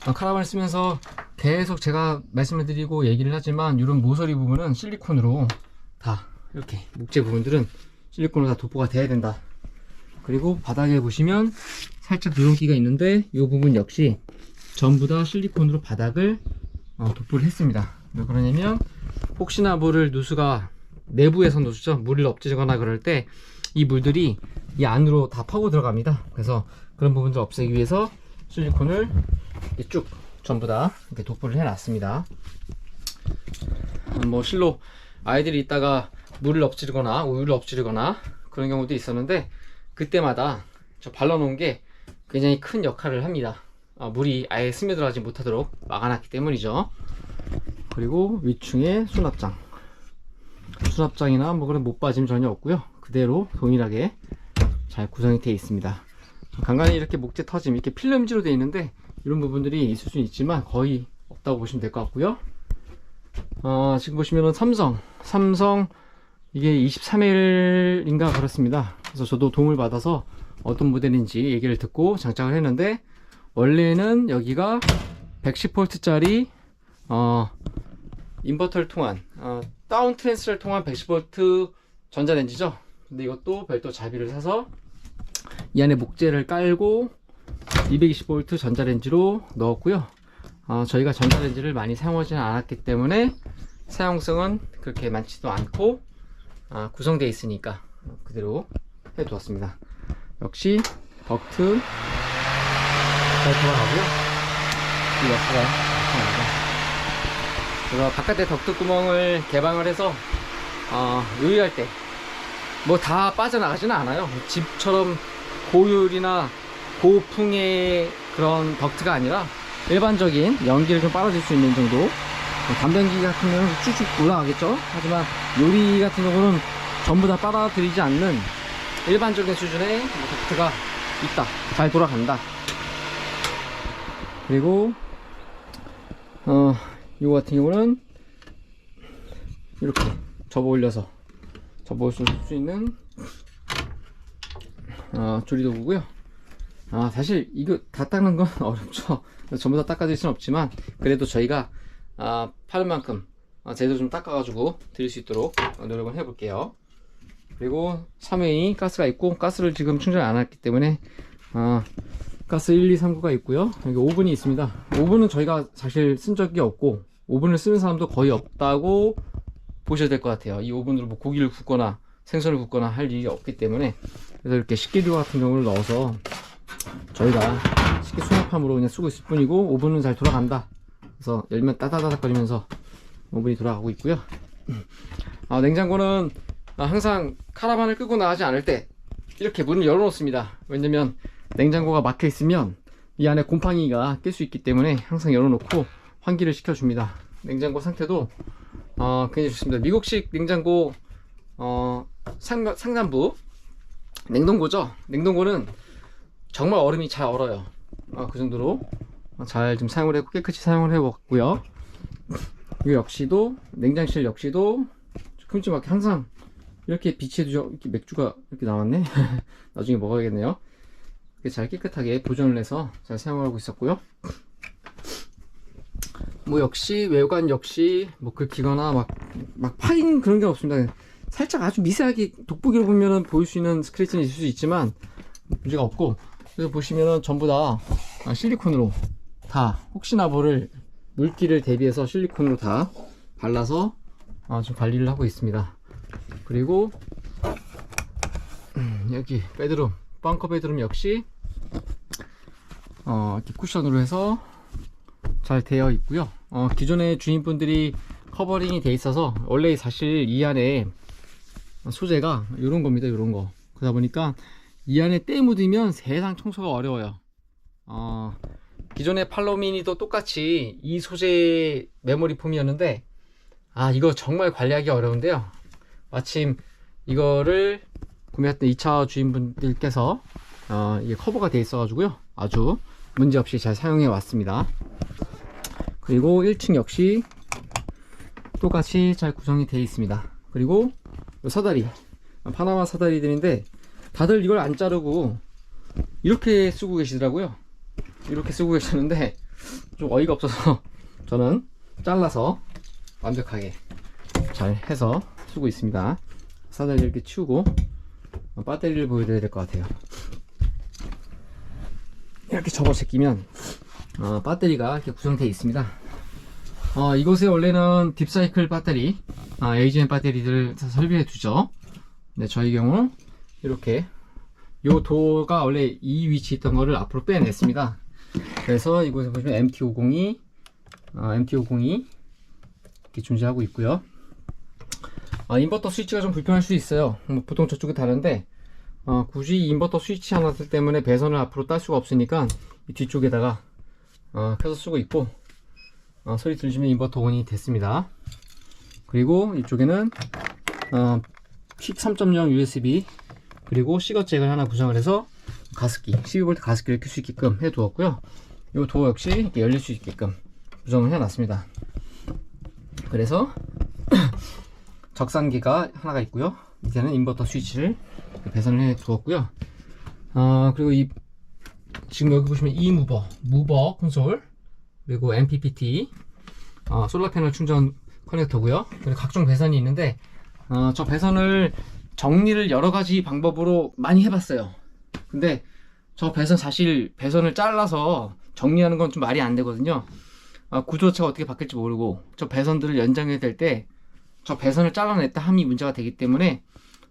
카라반을 쓰면서 계속 제가 말씀을 드리고 얘기를 하지만, 이런 모서리 부분은 실리콘으로 다, 이렇게 목재 부분들은 실리콘으로 다 도포가 돼야 된다. 그리고 바닥에 보시면 살짝 누런기가 있는데 이 부분 역시 전부 다 실리콘으로 바닥을 도포를 했습니다. 왜 그러냐면 혹시나 물을 누수가 내부에서 누수죠, 물을 엎지거나 그럴 때 이 물들이 이 안으로 다 파고 들어갑니다. 그래서 그런 부분들 없애기 위해서 실리콘을 이렇게 쭉 전부 다 이렇게 도포를 해 놨습니다. 뭐 실로 아이들이 있다가 물을 엎지르거나 우유를 엎지르거나 그런 경우도 있었는데, 그때마다 저 발라놓은 게 굉장히 큰 역할을 합니다. 물이 아예 스며들어가지 못하도록 막아놨기 때문이죠. 그리고 위층에 수납장이나 뭐 그런 못 빠짐 전혀 없고요. 그대로 동일하게 잘 구성이 되어 있습니다. 간간히 이렇게 목재 터짐, 이렇게 필름지로 되어 있는데 이런 부분들이 있을 수는 있지만 거의 없다고 보시면 될 것 같고요. 지금 보시면은 삼성 이게 23L인가 그렇습니다. 그래서 저도 도움을 받아서 어떤 모델인지 얘기를 듣고 장착을 했는데, 원래는 여기가 110V 짜리 인버터를 통한 다운 트랜스를 통한 110V 전자레인지죠. 근데 이것도 별도 자비를 사서 이 안에 목재를 깔고 220V 전자레인지로 넣었고요. 저희가 전자레인지를 많이 사용하지는 않았기 때문에 사용성은 그렇게 많지도 않고 구성되어 있으니까 그대로 해두었습니다. 역시 덕트 잘 돌아가고요. 이 역시가 마찬가지입니다. 그래서 바깥에 덕트 구멍을 개방을 해서 요리할 때 뭐 다 빠져나가지는 않아요. 집처럼 고율이나 고풍의 그런 덕트가 아니라 일반적인 연기를 좀 빨아줄 수 있는 정도. 담배기 같은 경우는 쭉쭉 올라가겠죠. 하지만 요리 같은 경우는 전부 다 빨아들이지 않는 일반적인 수준의 덕트가 있다. 잘 돌아간다. 그리고 이거 같은 경우는 이렇게 접어 올려서 접어 올 수 있는 조리 도구고요. 사실 이거 다 닦는 건 어렵죠. 전부 다 닦아드릴 수는 없지만 그래도 저희가 파는 만큼 제대로 좀 닦아가지고 드릴 수 있도록 노력을 해볼게요. 그리고 3회인 가스가 있고, 가스를 지금 충전 안 했기 때문에 가스 1, 2, 3구가 있고요. 여기 오븐이 있습니다. 오븐은 저희가 사실 쓴 적이 없고 오븐을 쓰는 사람도 거의 없다고 보셔야 될 것 같아요. 이 오븐으로 뭐 고기를 굽거나 생선을 굽거나 할 일이 없기 때문에. 그래서 이렇게 식기류 같은 경우를 넣어서 저희가 식기 수납함으로 그냥 쓰고 있을 뿐이고, 오븐은 잘 돌아간다. 그래서 열면 따다다닥 거리면서 오븐이 돌아가고 있고요. 냉장고는 항상 카라반을 끄고 나가지 않을 때 이렇게 문을 열어 놓습니다. 왜냐면 냉장고가 막혀 있으면 이 안에 곰팡이가 낄 수 있기 때문에 항상 열어 놓고 환기를 시켜 줍니다. 냉장고 상태도 굉장히 좋습니다. 미국식 냉장고 상단부 냉동고죠. 냉동고는 정말 얼음이 잘 얼어요. 그 정도로 잘 좀 사용을 했고 깨끗이 사용을 해왔고요. 이 역시도 냉장실 역시도 큼지막하게 항상 이렇게 비치해두죠. 이렇게 맥주가 이렇게 나왔네. 나중에 먹어야겠네요. 이렇게 잘 깨끗하게 보존을 해서 잘 사용하고 있었고요. 뭐 역시 외관 역시 뭐 긁히거나 막 파인 그런 게 없습니다. 살짝 아주 미세하게 돋보기로 보면은 보일 수 있는 스크래치는 있을 수 있지만 문제가 없고, 그래서 보시면은 전부 다 실리콘으로 다 혹시나 모를 물기를 대비해서 실리콘으로 다 발라서 좀 관리를 하고 있습니다. 그리고 여기 베드룸, 벙커 베드룸 역시 이렇게 쿠션으로 해서 잘 되어 있고요. 기존의 주인분들이 커버링이 돼 있어서 원래 사실 이 안에 소재가 이런 겁니다. 이런 거. 그러다 보니까 이 안에 때 묻으면 세상 청소가 어려워요. 기존의 팔로미니도 똑같이 이 소재 메모리 폼이었는데 이거 정말 관리하기 어려운데요. 마침 이거를 구매했던 2차 주인분들께서 이게 커버가 되어 있어 가지고요, 아주 문제없이 잘 사용해 왔습니다. 그리고 1층 역시 똑같이 잘 구성이 되어 있습니다. 그리고 사다리, 파나마 사다리들인데 다들 이걸 안 자르고 이렇게 쓰고 계시더라고요. 이렇게 쓰고 계시는데 좀 어이가 없어서 저는 잘라서 완벽하게 잘 해서 쓰고 있습니다. 사다리 이렇게 치우고 배터리를 보여드려야 될 것 같아요. 이렇게 접어 제끼면 배터리가 이렇게 구성되어 있습니다. 이곳에 원래는 딥사이클 배터리, AGM 배터리들을 설비해 두죠. 네, 저희 경우 이렇게 요 도어가 원래 이 위치에 있던 거를 앞으로 빼냈습니다. 그래서 이곳에 보시면 MT502 이렇게 존재하고 있고요. 인버터 스위치가 좀 불편할 수 있어요. 보통 저쪽에 다른데 굳이 인버터 스위치 하나 때문에 배선을 앞으로 딸 수가 없으니까 이 뒤쪽에다가 켜서 쓰고 있고, 소리 들으시면 인버터 온이 됐습니다. 그리고 이쪽에는 퀵 3.0 USB 그리고 시거잭을 하나 구성을 해서 가습기, 12V 가습기를 켤 수 있게끔 해 두었고요. 이 도어 역시 이렇게 열릴 수 있게끔 구성을 해 놨습니다. 그래서 적산기가 하나가 있고요. 밑에는 인버터 스위치를 배선을 해 두었고요. 그리고 지금 여기 보시면 무버 콘솔, 그리고 MPPT, 솔라 패널 충전 커넥터고요. 그리고 각종 배선이 있는데 저 배선을 정리를 여러 가지 방법으로 많이 해봤어요. 근데 저 배선 사실 배선을 잘라서 정리하는 건 좀 말이 안 되거든요. 구조 자체가 어떻게 바뀔지 모르고 저 배선들을 연장해야 될 때 저 배선을 잘라냈다 함이 문제가 되기 때문에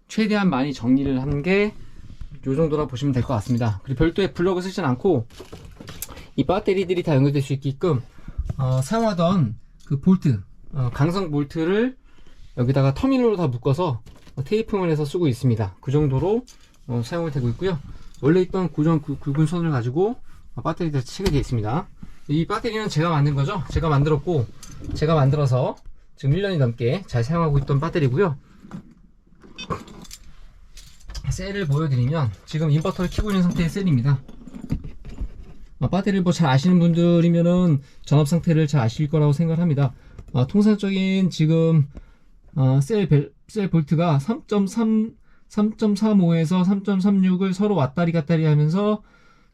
최대한 많이 정리를 하는 게 요 정도라 보시면 될 것 같습니다. 그리고 별도의 플러그 쓰진 않고 이 배터리들이 다 연결될 수 있게끔 사용하던 그 볼트, 강성 볼트를 여기다가 터미널로 다 묶어서 테이프만 해서 쓰고 있습니다. 그 정도로 사용이 되고 있고요. 원래 있던 고정 굵은 선을 가지고 배터리를 치게 되어 있습니다. 이 배터리는 제가 만든 거죠. 제가 만들었고 제가 만들어서 지금 1년이 넘게 잘 사용하고 있던 배터리고요. 셀을 보여드리면 지금 인버터를 켜고 있는 상태의 셀입니다. 배터리를 뭐 잘 아시는 분들이면은 전압 상태를 잘 아실 거라고 생각합니다. 통상적인 지금 셀 볼트가 3.35에서 3.36을 서로 왔다리 갔다리 하면서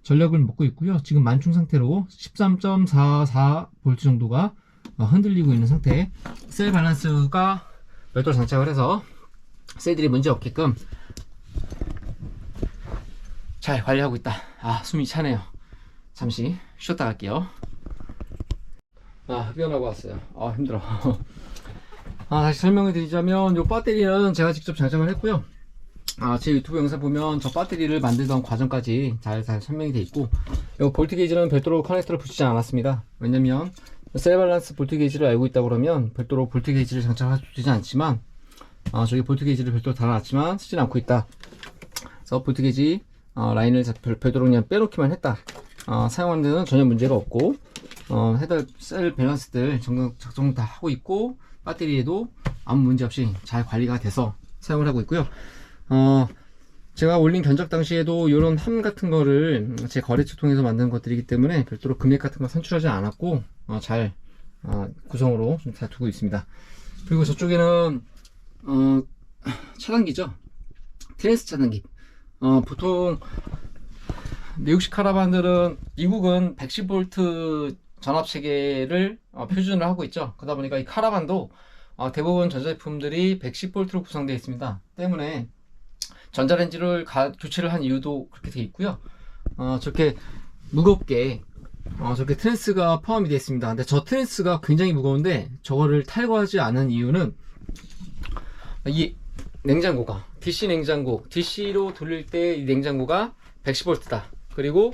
전력을 먹고 있고요. 지금 만충 상태로 13.44 볼트 정도가 흔들리고 있는 상태. 셀 밸런스가 별도로 장착을 해서 셀들이 문제 없게끔 잘 관리하고 있다. 숨이 차네요. 잠시 쉬었다 갈게요. 흡연하고 왔어요. 힘들어. 다시 설명을 드리자면 이 배터리는 제가 직접 장착을 했고요. 제 유튜브 영상 보면 저 배터리를 만들던 과정까지 잘 설명이 되어 있고, 이 볼트 게이지는 별도로 커넥터를 붙이지 않았습니다. 왜냐면 셀 밸런스 볼트 게이지를 알고 있다 그러면 별도로 볼트 게이지를 장착할 수 있지 않지만 저기 볼트 게이지를 별도로 달아놨지만 쓰진 않고 있다. 그래서 볼트 게이지 라인을 별도로 그냥 빼놓기만 했다. 사용하는 데는 전혀 문제가 없고 해달 셀 밸런스들 작동 다 하고 있고 배터리에도 아무 문제 없이 잘 관리가 돼서 사용을 하고 있고요. 제가 올린 견적 당시에도 이런 함 같은 거를 제 거래처 통해서 만든 것들이기 때문에 별도로 금액 같은 거 산출하지 않았고 잘 구성으로 좀 잘 두고 있습니다. 그리고 저쪽에는 차단기죠. 트랜스 차단기. 보통 미국식 카라반들은 미국은 110V 전압 체계를 표준으로 하고 있죠. 그러다 보니까 이 카라반도 대부분 전자제품들이 110V로 구성되어 있습니다. 때문에 전자레인지를 교체를 한 이유도 그렇게 되어 있고요. 저렇게 무겁게 저렇게 트랜스가 포함이 되어 있습니다. 근데 저 트랜스가 굉장히 무거운데 저거를 탈거하지 않은 이유는 이 냉장고가 DC 냉장고, DC로 돌릴 때 이 냉장고가 110V다. 그리고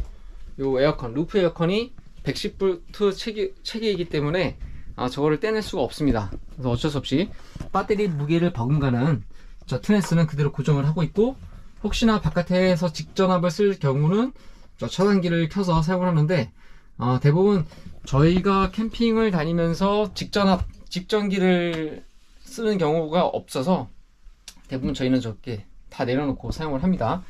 요 에어컨, 루프 에어컨이 110V 체계이기 때문에 저거를 떼낼 수가 없습니다. 그래서 어쩔 수 없이 배터리 무게를 버금가는 저 트랜스는 그대로 고정을 하고 있고, 혹시나 바깥에서 직전압을 쓸 경우는 저 차단기를 켜서 사용을 하는데 대부분 저희가 캠핑을 다니면서 직전기를 쓰는 경우가 없어서 대부분 저희는 저렇게 다 내려놓고 사용을 합니다.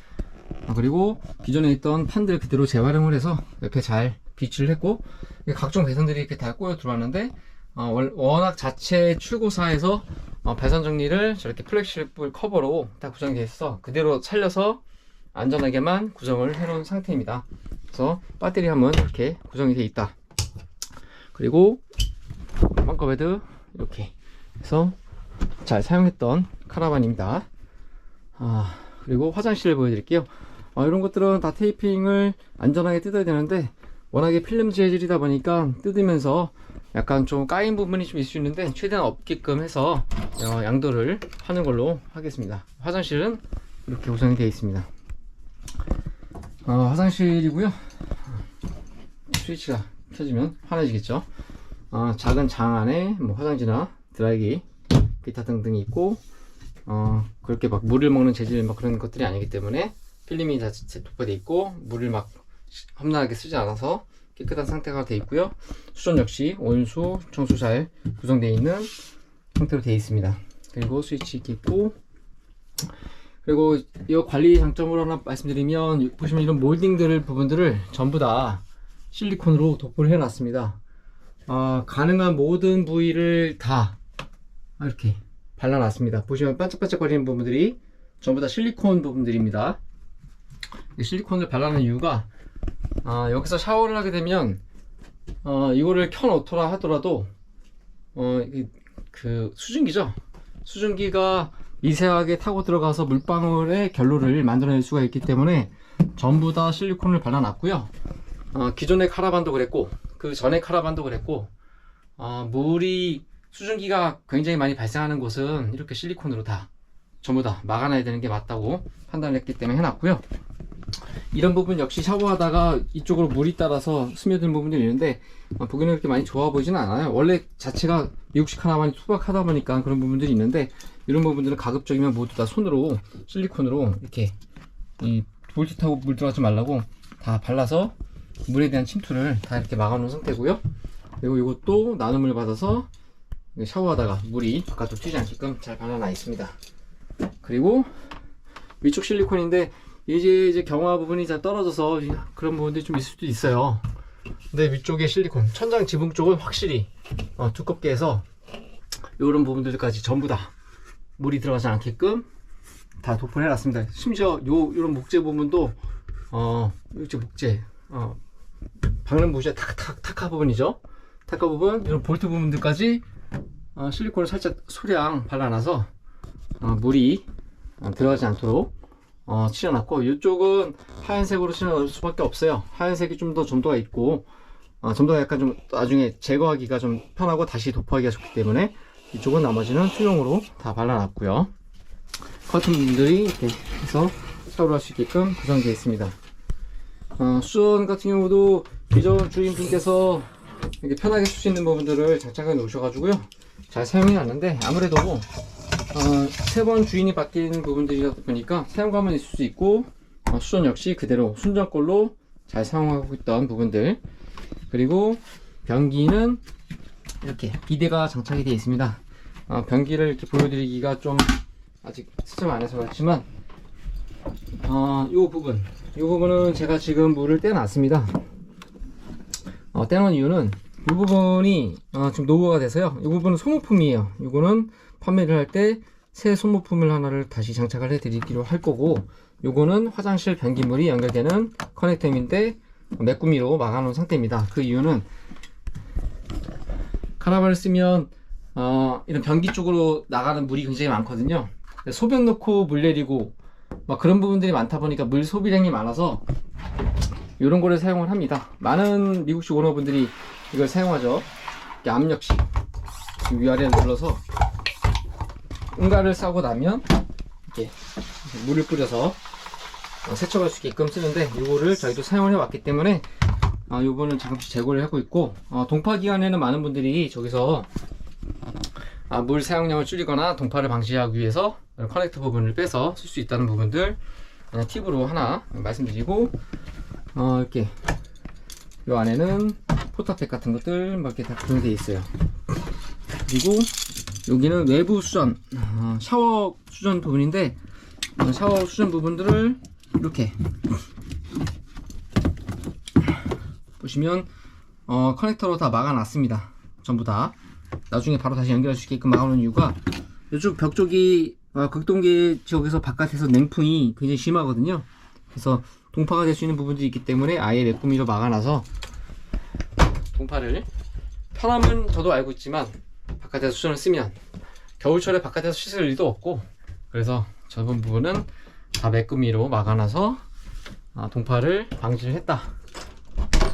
그리고 기존에 있던 판들 그대로 재활용을 해서 이렇게 잘 비치를 했고, 각종 배선들이 이렇게 다 꼬여 들어왔는데 워낙 자체 출고사에서 배선 정리를 저렇게 플렉시블 커버로 다 구성이 되어 있어서 그대로 살려서 안전하게만 구성을 해 놓은 상태입니다. 그래서 배터리 함은 이렇게 구성이 되어 있다. 그리고 벙커베드 이렇게 해서 잘 사용했던 카라반입니다. 그리고 화장실을 보여드릴게요. 이런 것들은 다 테이핑을 안전하게 뜯어야 되는데 워낙에 필름 재질이다 보니까 뜯으면서 약간 좀 까인 부분이 좀 있을 수 있는데 최대한 없게끔 해서 양도를 하는 걸로 하겠습니다. 화장실은 이렇게 구성이 되어 있습니다. 화장실이고요. 스위치가 켜지면 환해지겠죠. 작은 장 안에 뭐 화장지나 드라이기 기타 등등이 있고, 그렇게 막 물을 먹는 재질 막 그런 것들이 아니기 때문에 필름이 다 도포되어 있고 물을 막 험난하게 쓰지 않아서 깨끗한 상태가 되어 있고요. 수전 역시 온수 청소 잘 구성되어 있는 상태로 되어 있습니다. 그리고 스위치 이렇게 있고, 그리고 이 관리 장점으로 하나 말씀드리면, 보시면 이런 몰딩들 부분들을 전부 다 실리콘으로 도포를 해 놨습니다. 가능한 모든 부위를 다 이렇게 발라 놨습니다. 보시면 반짝반짝거리는 부분들이 전부 다 실리콘 부분들입니다. 실리콘을 발라놓은 이유가 여기서 샤워를 하게 되면 이거를 켜 놓더라 하더라도 그 수증기죠. 수증기가 미세하게 타고 들어가서 물방울의 결로를 만들어낼 수가 있기 때문에 전부 다 실리콘을 발라놨고요. 기존의 카라반도 그랬고 그 전에 카라반도 그랬고, 물이 수증기가 굉장히 많이 발생하는 곳은 이렇게 실리콘으로 다 전부 다 막아놔야 되는 게 맞다고 판단을 했기 때문에 해놨고요. 이런 부분 역시 샤워하다가 이쪽으로 물이 따라서 스며드는 부분들이 있는데 보기에는 그렇게 많이 좋아 보이지는 않아요. 원래 자체가 미국식 카라반이 투박하다 보니까 그런 부분들이 있는데, 이런 부분들은 가급적이면 모두 다 손으로 실리콘으로 이렇게 이 볼트 타고 물 들어가지 말라고 다 발라서 물에 대한 침투를 다 이렇게 막아 놓은 상태고요. 그리고 이것도 나눔을 받아서 샤워하다가 물이 바깥으로 튀지 않게끔 잘 발라놔 있습니다. 그리고 위쪽 실리콘인데 이제 경화 부분이 잘 떨어져서 그런 부분들이 좀 있을 수도 있어요. 근데 위쪽에 실리콘 천장 지붕 쪽은 확실히 두껍게 해서 이런 부분들까지 전부 다 물이 들어가지 않게끔 다 도포를 해놨습니다. 심지어 이런 목재 부분도 이쪽 목재 박는 부분이 타카 부분이죠. 타카 부분, 이런 볼트 부분들까지 실리콘을 살짝 소량 발라놔서 물이 들어가지 않도록 칠해놨고, 이쪽은 하얀색으로 칠해놓을 수밖에 없어요. 하얀색이 좀 더 점도가 있고 점도가 약간 좀 나중에 제거하기가 좀 편하고 다시 도포하기가 좋기 때문에 이쪽은 나머지는 투명으로 다 발라놨고요. 커튼들이 이렇게 해서 샤워를 할 수 있게끔 구성되어 있습니다. 수전 같은 경우도 기존 주인분께서 이렇게 편하게 쓸 수 있는 부분들을 장착해 놓으셔가지고요, 잘 사용해 놨는데 아무래도 3번 주인이 바뀐 부분들이다 보니까 사용감은 있을 수 있고, 수전 역시 그대로 순정꼴로 잘 사용하고 있던 부분들. 그리고 변기는 이렇게 비데가 장착이 되어 있습니다. 변기를 이렇게 보여드리기가 좀 아직 수정 안 해서 그렇지만 이 부분은 제가 지금 물을 떼놨습니다. 떼놓은 이유는 이 부분이 지금 노후가 돼서요. 이 부분은 소모품이에요. 이거는 판매를 할 때 새 소모품을 하나를 다시 장착을 해 드리기로 할 거고, 요거는 화장실 변기물이 연결되는 커넥터인데 메꾸미로 막아 놓은 상태입니다. 그 이유는 카라반을 쓰면 이런 변기 쪽으로 나가는 물이 굉장히 많거든요. 소변 넣고 물 내리고 막 그런 부분들이 많다 보니까 물 소비량이 많아서 이런 거를 사용을 합니다. 많은 미국식 오너분들이 이걸 사용하죠. 이렇게 압력식 위아래를 눌러서 응가를 싸고 나면 이렇게 물을 뿌려서 세척할 수 있게끔 쓰는데, 이거를 저희도 사용을 해왔기 때문에 요거는 잠시 재고를 하고 있고, 동파 기간에는 많은 분들이 저기서 물 사용량을 줄이거나 동파를 방지하기 위해서 커넥터 부분을 빼서 쓸 수 있다는 부분들 그냥 팁으로 하나 말씀드리고, 이렇게 요 안에는 포탑팩 같은 것들 막 이렇게 다 구성되어 있어요. 그리고 여기는 외부 수전, 샤워 수전 부분인데, 샤워 수전 부분들을 이렇게 보시면 커넥터로 다 막아 놨습니다. 전부 다 나중에 바로 다시 연결할 수 있게끔 막아 놓은 이유가, 이쪽 벽 쪽이 극동계 지역에서 바깥에서 냉풍이 굉장히 심하거든요. 그래서 동파가 될 수 있는 부분들이 있기 때문에 아예 메꾸미로 막아 놔서, 동파를 편함은 저도 알고 있지만 바깥에서 수전을 쓰면 겨울철에 바깥에서 씻을 일도 없고, 그래서 저 부분은 다 메꾸미로 막아놔서 동파를 방지를 했다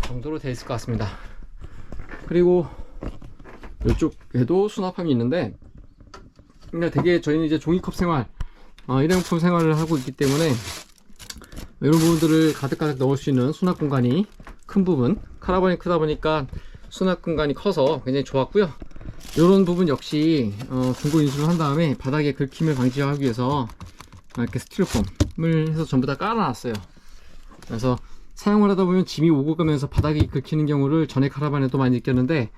정도로 되어 있을 것 같습니다. 그리고 이쪽에도 수납함이 있는데, 근데 되게 저희는 이제 종이컵 생활, 일회용품 생활을 하고 있기 때문에 이런 부분들을 가득가득 넣을 수 있는 수납 공간이 큰 부분, 카라반이 크다 보니까 수납 공간이 커서 굉장히 좋았고요. 이런 부분 역시 중고 인수를 한 다음에 바닥에 긁힘을 방지하기 위해서 이렇게 스티로폼을 해서 전부 다 깔아놨어요. 그래서 사용을 하다 보면 짐이 오고 가면서 바닥이 긁히는 경우를 전에 카라반에도 많이 느꼈는데,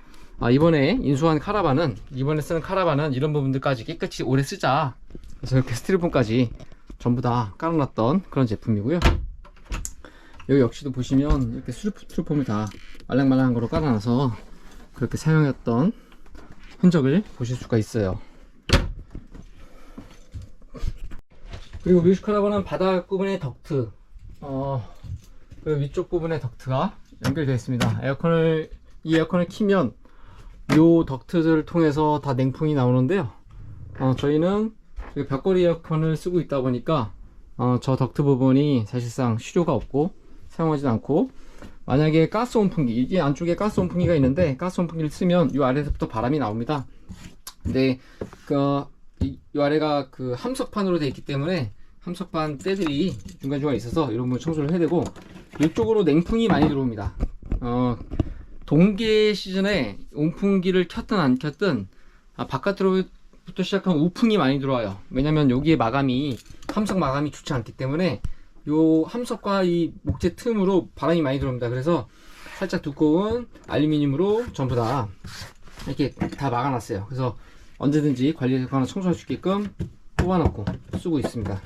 이번에 인수한 카라반은, 이번에 쓰는 카라반은 이런 부분들까지 깨끗이 오래 쓰자, 그래서 이렇게 스티로폼까지 전부 다 깔아놨던 그런 제품이고요. 여기 역시도 보시면 이렇게 스티로폼을 다 말랑말랑한 거로 깔아놔서 그렇게 사용했던 흔적을 보실 수가 있어요. 그리고 뮤직 카라반은 바닥 부분에 덕트, 그리고 위쪽 부분에 덕트가 연결되어 있습니다. 이 에어컨을 키면 요 덕트들을 통해서 다 냉풍이 나오는데요. 저희는 벽걸이 에어컨을 쓰고 있다 보니까 저 덕트 부분이 사실상 실효가 없고 사용하지 않고, 만약에 가스 온풍기, 이게 안쪽에 가스 온풍기가 있는데 가스 온풍기를 쓰면 이 아래에서부터 바람이 나옵니다. 근데 이 아래가 그 함석판으로 되어 있기 때문에 함석판 때들이 중간중간 있어서 이런 부분 청소를 해야 되고, 이쪽으로 냉풍이 많이 들어옵니다. 동계 시즌에 온풍기를 켰든 안 켰든 바깥으로부터 시작한 우풍이 많이 들어와요. 왜냐면 여기에 마감이, 함석 마감이 좋지 않기 때문에 요 함석과 이 목재 틈으로 바람이 많이 들어옵니다. 그래서 살짝 두꺼운 알루미늄으로 전부 다 이렇게 다 막아놨어요. 그래서 언제든지 관리하거나 청소할 수 있게끔 뽑아놓고 쓰고 있습니다.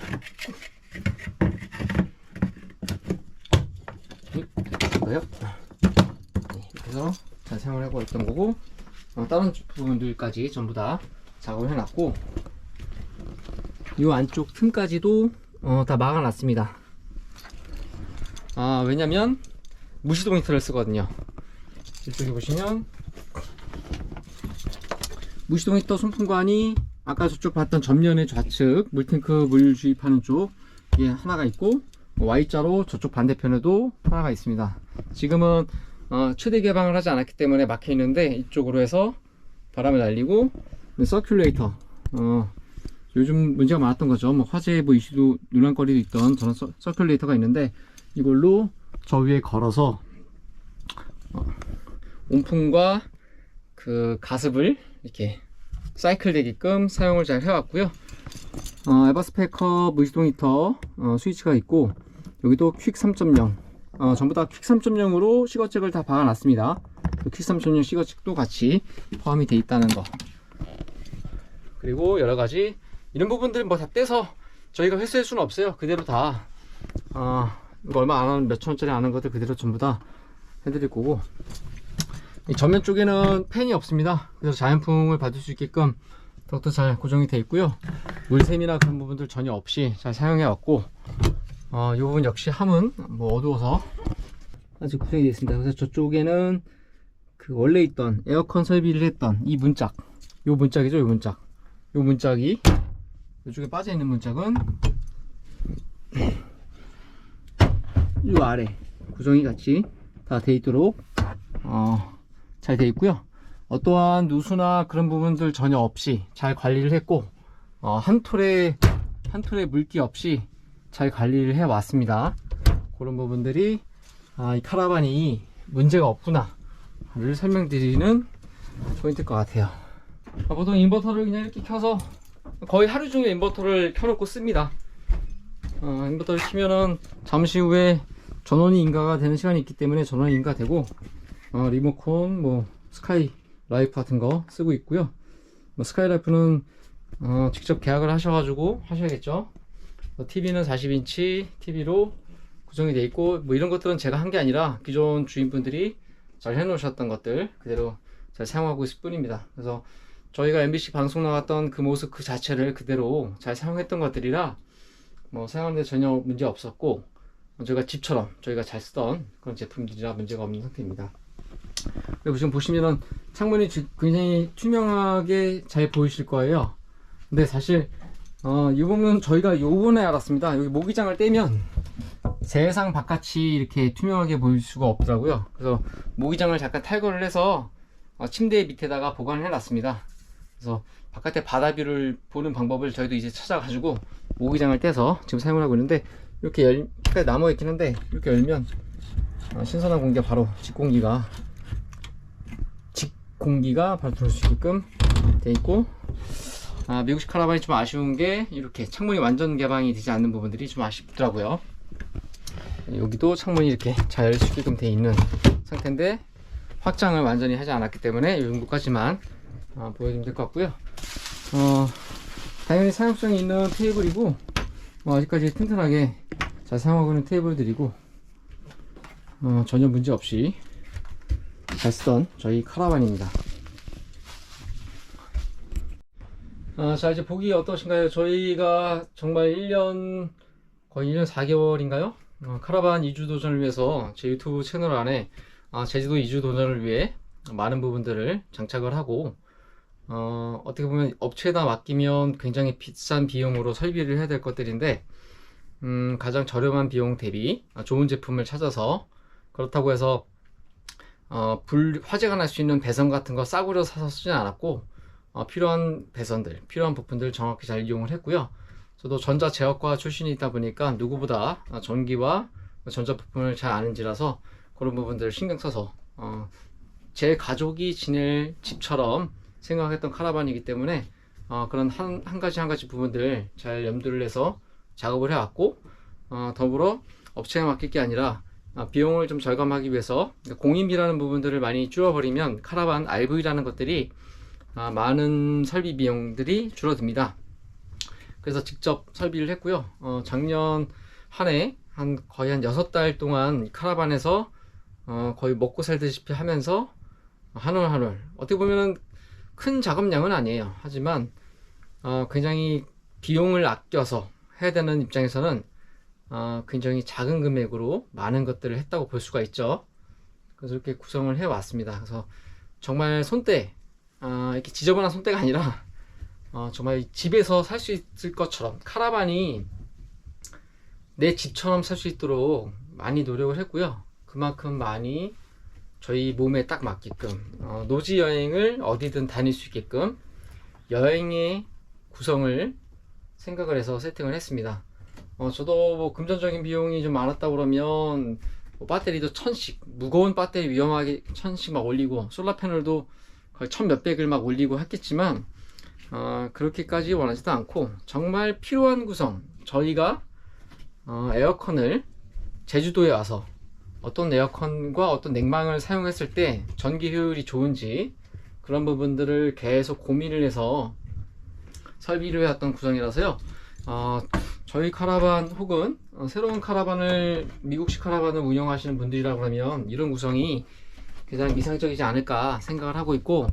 이거요. 이렇게 해서 잘 사용을 하고 있던 거고, 다른 부분들까지 전부 다 작업을 해놨고, 이 안쪽 틈까지도 다 막아놨습니다. 왜냐면 무시동 히터를 쓰거든요. 이쪽에 보시면 무시동 히터 송풍관이 아까 저쪽 봤던 전면의 좌측 물탱크 물 주입하는 쪽에 하나가 있고, Y자로 저쪽 반대편에도 하나가 있습니다. 지금은 최대 개방을 하지 않았기 때문에 막혀 있는데, 이쪽으로 해서 바람을 날리고, 서큘레이터, 요즘 문제가 많았던 거죠. 뭐 화재 이슈도 논란거리도 있던 저런 서큘레이터가 있는데, 이걸로 저 위에 걸어서 온풍과 그 가습을 이렇게 사이클 되게끔 사용을 잘 해왔고요. 에버스페커 무시동 히터 스위치가 있고, 여기도 퀵 3.0, 전부 다 퀵 3.0으로 시거잭을 다 박아놨습니다. 퀵 3.0 시거잭도 같이 포함이 되어 있다는 거. 그리고 여러가지 이런 부분들 뭐 다 떼서 저희가 회수할 수는 없어요. 그대로 다 이거 얼마 안 하는, 몇천 원짜리 안 하는 것들 그대로 전부 다 해드릴 거고, 이 전면 쪽에는 팬이 없습니다. 그래서 자연풍을 받을 수 있게끔 더욱더 잘 고정이 되어 있고요. 물샘이나 그런 부분들 전혀 없이 잘 사용해 왔고, 이 부분 역시 함은 뭐 어두워서 아직 구성이 되어 있습니다. 그래서 저쪽에는 그 원래 있던 에어컨 설비를 했던 이 문짝, 요 문짝이죠. 요 문짝, 요 문짝이 이쪽에 빠져 있는 문짝은 요 아래 구성이 같이 다 되어 있도록 잘 되어 있고요. 어떠한 누수나 그런 부분들 전혀 없이 잘 관리를 했고, 한 톨에 물기 없이 잘 관리를 해 왔습니다. 그런 부분들이 이 카라반이 문제가 없구나를 설명드리는 포인트일 것 같아요. 보통 인버터를 그냥 이렇게 켜서 거의 하루 종일 인버터를 켜놓고 씁니다. 인버터를 키면은 잠시 후에 전원이 인가가 되는 시간이 있기 때문에 전원이 인가되고, 리모컨, 뭐 스카이 라이프 같은 거 쓰고 있고요. 뭐 스카이 라이프는 직접 계약을 하셔가지고 하셔야겠죠. TV는 40인치 TV로 구성이 되어 있고, 뭐 이런 것들은 제가 한 게 아니라 기존 주인분들이 잘 해놓으셨던 것들 그대로 잘 사용하고 있을 뿐입니다. 그래서 저희가 MBC 방송 나왔던 그 모습 그 자체를 그대로 잘 사용했던 것들이라 뭐 사용하는데 전혀 문제 없었고, 저희가 집처럼 저희가 잘 쓰던 그런 제품들이라 문제가 없는 상태입니다. 그리고 지금 보시면은 창문이 굉장히 투명하게 잘 보이실 거예요. 근데 사실 이 부분은 저희가 요번에 알았습니다. 여기 모기장을 떼면 세상 바깥이 이렇게 투명하게 보일 수가 없더라고요. 그래서 모기장을 잠깐 탈거를 해서 침대 밑에다가 보관을 해 놨습니다. 그래서 바깥에 바다뷰를 보는 방법을 저희도 이제 찾아가지고 모기장을 떼서 지금 사용을 하고 있는데, 이렇게 남아 있긴 한데 이렇게 열면 신선한 공기가 바로 직공기가 바로 들어올 수 있게끔 돼 있고, 미국식 카라반이 좀 아쉬운 게 이렇게 창문이 완전 개방이 되지 않는 부분들이 좀 아쉽더라고요. 여기도 창문이 이렇게 잘 열 수 있게끔 돼 있는 상태인데 확장을 완전히 하지 않았기 때문에 이 정도까지만 보여주면 될 것 같고요. 당연히 사용성이 있는 테이블이고, 아직까지 튼튼하게 잘 사용하고 있는 테이블들이고, 전혀 문제 없이 잘 쓰던 저희 카라반입니다. 자, 이제 보기 어떠신가요? 저희가 정말 거의 1년 4개월인가요? 카라반 이주 도전을 위해서 제 유튜브 채널 안에 제주도 이주 도전을 위해 많은 부분들을 장착을 하고, 어떻게 보면 업체에다 맡기면 굉장히 비싼 비용으로 설비를 해야 될 것들인데, 가장 저렴한 비용 대비 좋은 제품을 찾아서, 그렇다고 해서 화재가 날 수 있는 배선 같은 거 싸구려 사서 쓰진 않았고, 필요한 배선들, 필요한 부품들 정확히 잘 이용을 했고요. 저도 전자 제어과 출신이다 보니까 누구보다 전기와 전자 부품을 잘 아는지라서 그런 부분들을 신경 써서 제 가족이 지낼 집처럼 생각했던 카라반이기 때문에 그런 한 가지 부분들 잘 염두를 해서 작업을 해왔고, 더불어 업체에 맡길 게 아니라 비용을 좀 절감하기 위해서 공임비라는 부분들을 많이 줄여버리면 카라반 RV라는 것들이 많은 설비 비용들이 줄어듭니다. 그래서 직접 설비를 했고요. 작년 한 해 거의 한 6달 동안 카라반에서 거의 먹고 살다시피 하면서 한 올 한 올, 어떻게 보면은 큰 작업량은 아니에요. 하지만 굉장히 비용을 아껴서 해야 되는 입장에서는 굉장히 작은 금액으로 많은 것들을 했다고 볼 수가 있죠. 그래서 이렇게 구성을 해 왔습니다. 그래서 정말 손때, 이렇게 지저분한 손때가 아니라 정말 집에서 살 수 있을 것처럼 카라반이 내 집처럼 살 수 있도록 많이 노력을 했고요. 그만큼 많이 저희 몸에 딱 맞게끔 노지 여행을 어디든 다닐 수 있게끔 여행의 구성을 생각을 해서 세팅을 했습니다. 저도 뭐 금전적인 비용이 좀 많았다 그러면 뭐 배터리도 1000씩, 무거운 배터리 위험하게 1000씩 막 올리고, 솔라 패널도 거의 1000몇백을 막 올리고 했겠지만 그렇게까지 원하지도 않고, 정말 필요한 구성, 저희가 에어컨을 제주도에 와서 어떤 에어컨과 어떤 냉방을 사용했을 때 전기 효율이 좋은지 그런 부분들을 계속 고민을 해서 설비를 해왔던 구성이라서요. 저희 카라반 혹은 새로운 카라반을 미국식 카라반을 운영하시는 분들이라고 하면 이런 구성이 가장 이상적이지 않을까 생각을 하고 있고,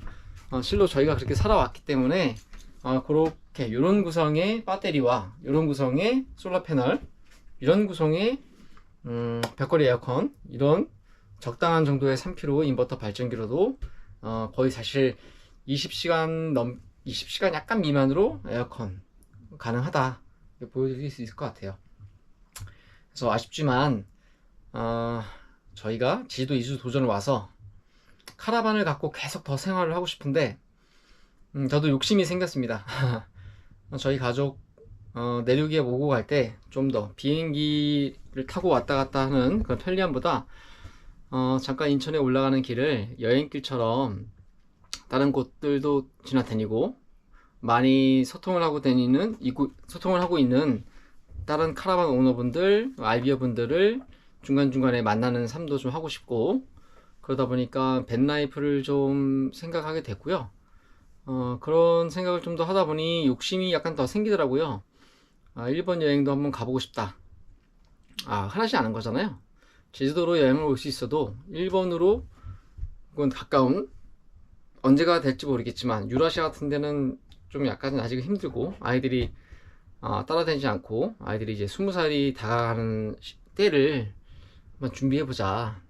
실로 저희가 그렇게 살아왔기 때문에 그렇게 이런 구성의 배터리와 이런 구성의 솔라 패널, 이런 구성의 벽걸이 에어컨, 이런 적당한 정도의 3kW 인버터 발전기로도 거의 사실 20시간 약간 미만으로 에어컨 가능하다 보여드릴 수 있을 것 같아요. 그래서 아쉽지만 저희가 제주도 이주 도전을 와서 카라반을 갖고 계속 더 생활을 하고 싶은데 저도 욕심이 생겼습니다. 저희 가족 내륙에 오고 갈 때 좀 더 비행기를 타고 왔다 갔다 하는 그런 편리함보다 잠깐 인천에 올라가는 길을 여행길처럼 다른 곳들도 지나다니고 많이 소통을 하고 있는 다른 카라반 오너분들, 알비어 분들을 중간중간에 만나는 삶도 좀 하고 싶고, 그러다 보니까 밴라이프를 좀 생각하게 됐고요. 그런 생각을 좀 더 하다 보니 욕심이 약간 더 생기더라고요. 일본 여행도 한번 가보고 싶다. 흔하지 않은 거잖아요. 제주도로 여행을 올 수 있어도 일본으로 혹은 가까운, 언제가 될지 모르겠지만 유라시아 같은 데는 좀 약간 아직 힘들고 아이들이 따라다니지 않고, 아이들이 이제 20살이 다가가는 때를 한번 준비해보자.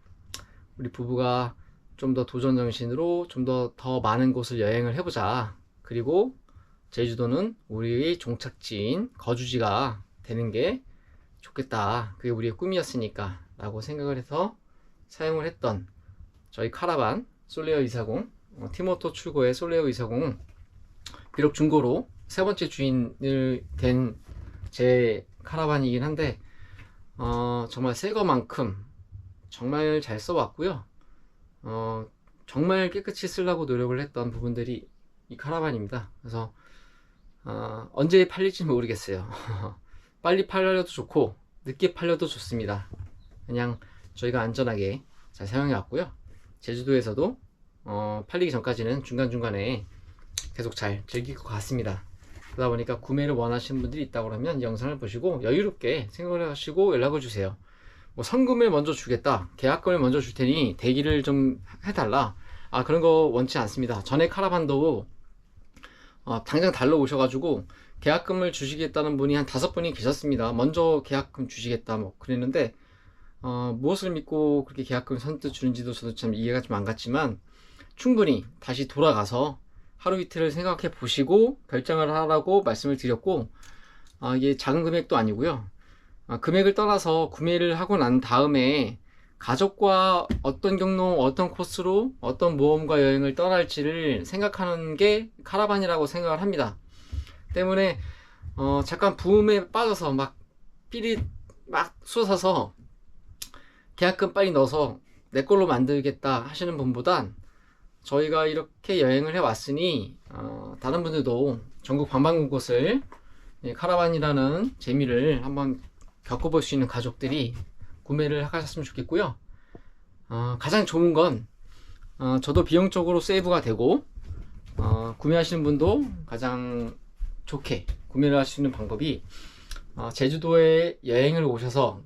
우리 부부가 좀 더 도전 정신으로 좀 더 많은 곳을 여행을 해보자. 그리고 제주도는 우리의 종착지인 거주지가 되는 게 좋겠다. 그게 우리의 꿈이었으니까 라고 생각을 해서 사용을 했던 저희 카라반 솔레어 240, 티모토 출고의 솔레어 240, 비록 중고로 세 번째 주인을 된 제 카라반이긴 한데 정말 새 거만큼 정말 잘 써왔고요. 정말 깨끗이 쓰려고 노력을 했던 부분들이 이 카라반입니다. 그래서 언제 팔릴지 모르겠어요. 빨리 팔려도 좋고 늦게 팔려도 좋습니다. 그냥 저희가 안전하게 잘 사용해 왔고요. 제주도에서도 팔리기 전까지는 중간중간에 계속 잘 즐길 것 같습니다. 그러다 보니까 구매를 원하시는 분들이 있다고 하면 영상을 보시고 여유롭게 생각을 하시고 연락을 주세요. 뭐 성금을 먼저 주겠다, 계약금을 먼저 줄 테니 대기를 좀 해달라, 그런 거 원치 않습니다. 전에 카라반도 당장 달러 오셔가지고 계약금을 주시겠다는 분이 한 5분이 계셨습니다. 먼저 계약금 주시겠다 뭐 그랬는데 무엇을 믿고 그렇게 계약금 선뜻 주는지도 저도 참 이해가 좀 안 갔지만, 충분히 다시 돌아가서 하루 이틀을 생각해 보시고 결정을 하라고 말씀을 드렸고, 이게 작은 금액도 아니고요. 금액을 떠나서 구매를 하고 난 다음에 가족과 어떤 경로, 어떤 코스로, 어떤 모험과 여행을 떠날지를 생각하는 게 카라반이라고 생각을 합니다. 때문에 잠깐 부음에 빠져서 막 삘이 막 솟아서 계약금 빨리 넣어서 내 걸로 만들겠다 하시는 분보단, 저희가 이렇게 여행을 해 왔으니 다른 분들도 전국 방방곡 곳을 카라반이라는 재미를 한번 겪어볼 수 있는 가족들이 구매를 하셨으면 좋겠고요. 가장 좋은 건 저도 비용적으로 세이브가 되고, 구매하시는 분도 가장 좋게 구매를 할 수 있는 방법이 제주도에 여행을 오셔서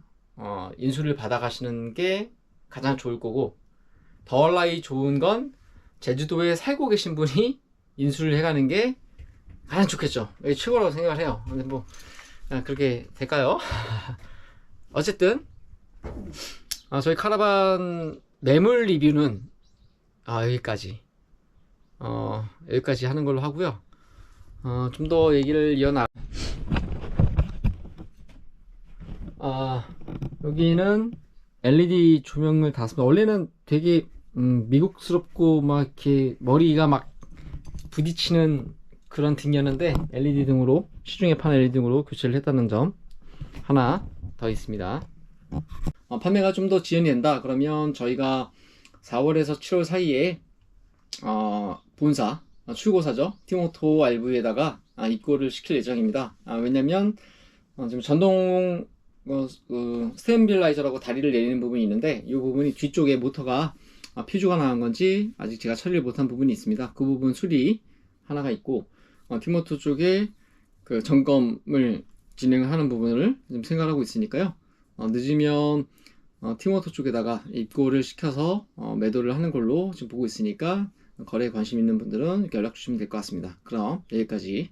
인수를 받아 가시는 게 가장 좋을 거고, 더라이 좋은 건 제주도에 살고 계신 분이 인수를 해가는 게 가장 좋겠죠. 이게 최고라고 생각을 해요. 근데 뭐 그렇게 될까요? 어쨌든 저희 카라반 매물 리뷰는 여기까지 여기까지 하는 걸로 하고요. 좀 더 얘기를 이어나. 여기는 LED 조명을 달았습니다. 원래는 되게 미국스럽고 막 이렇게 머리가 막 부딪히는 그런 등이었는데 LED 등으로, 시중에 파는 LED 등으로 교체를 했다는 점 하나 더 있습니다. 판매가 좀 더 지연이 된다 그러면 저희가 4월에서 7월 사이에 본사, 출고사죠, 티모토 RV에다가 입고를 시킬 예정입니다. 왜냐면 지금 전동 스테빌라이저라고 다리를 내리는 부분이 있는데, 이 부분이 뒤쪽에 모터가 퓨즈가 나간 건지 아직 제가 처리를 못한 부분이 있습니다. 그 부분 수리 하나가 있고, 티모토 쪽에 그 점검을 진행을 하는 부분을 좀 생각하고 있으니까요. 늦으면 팀워터 쪽에다가 입고를 시켜서 매도를 하는 걸로 지금 보고 있으니까 거래에 관심 있는 분들은 연락 주시면 될 것 같습니다. 그럼 여기까지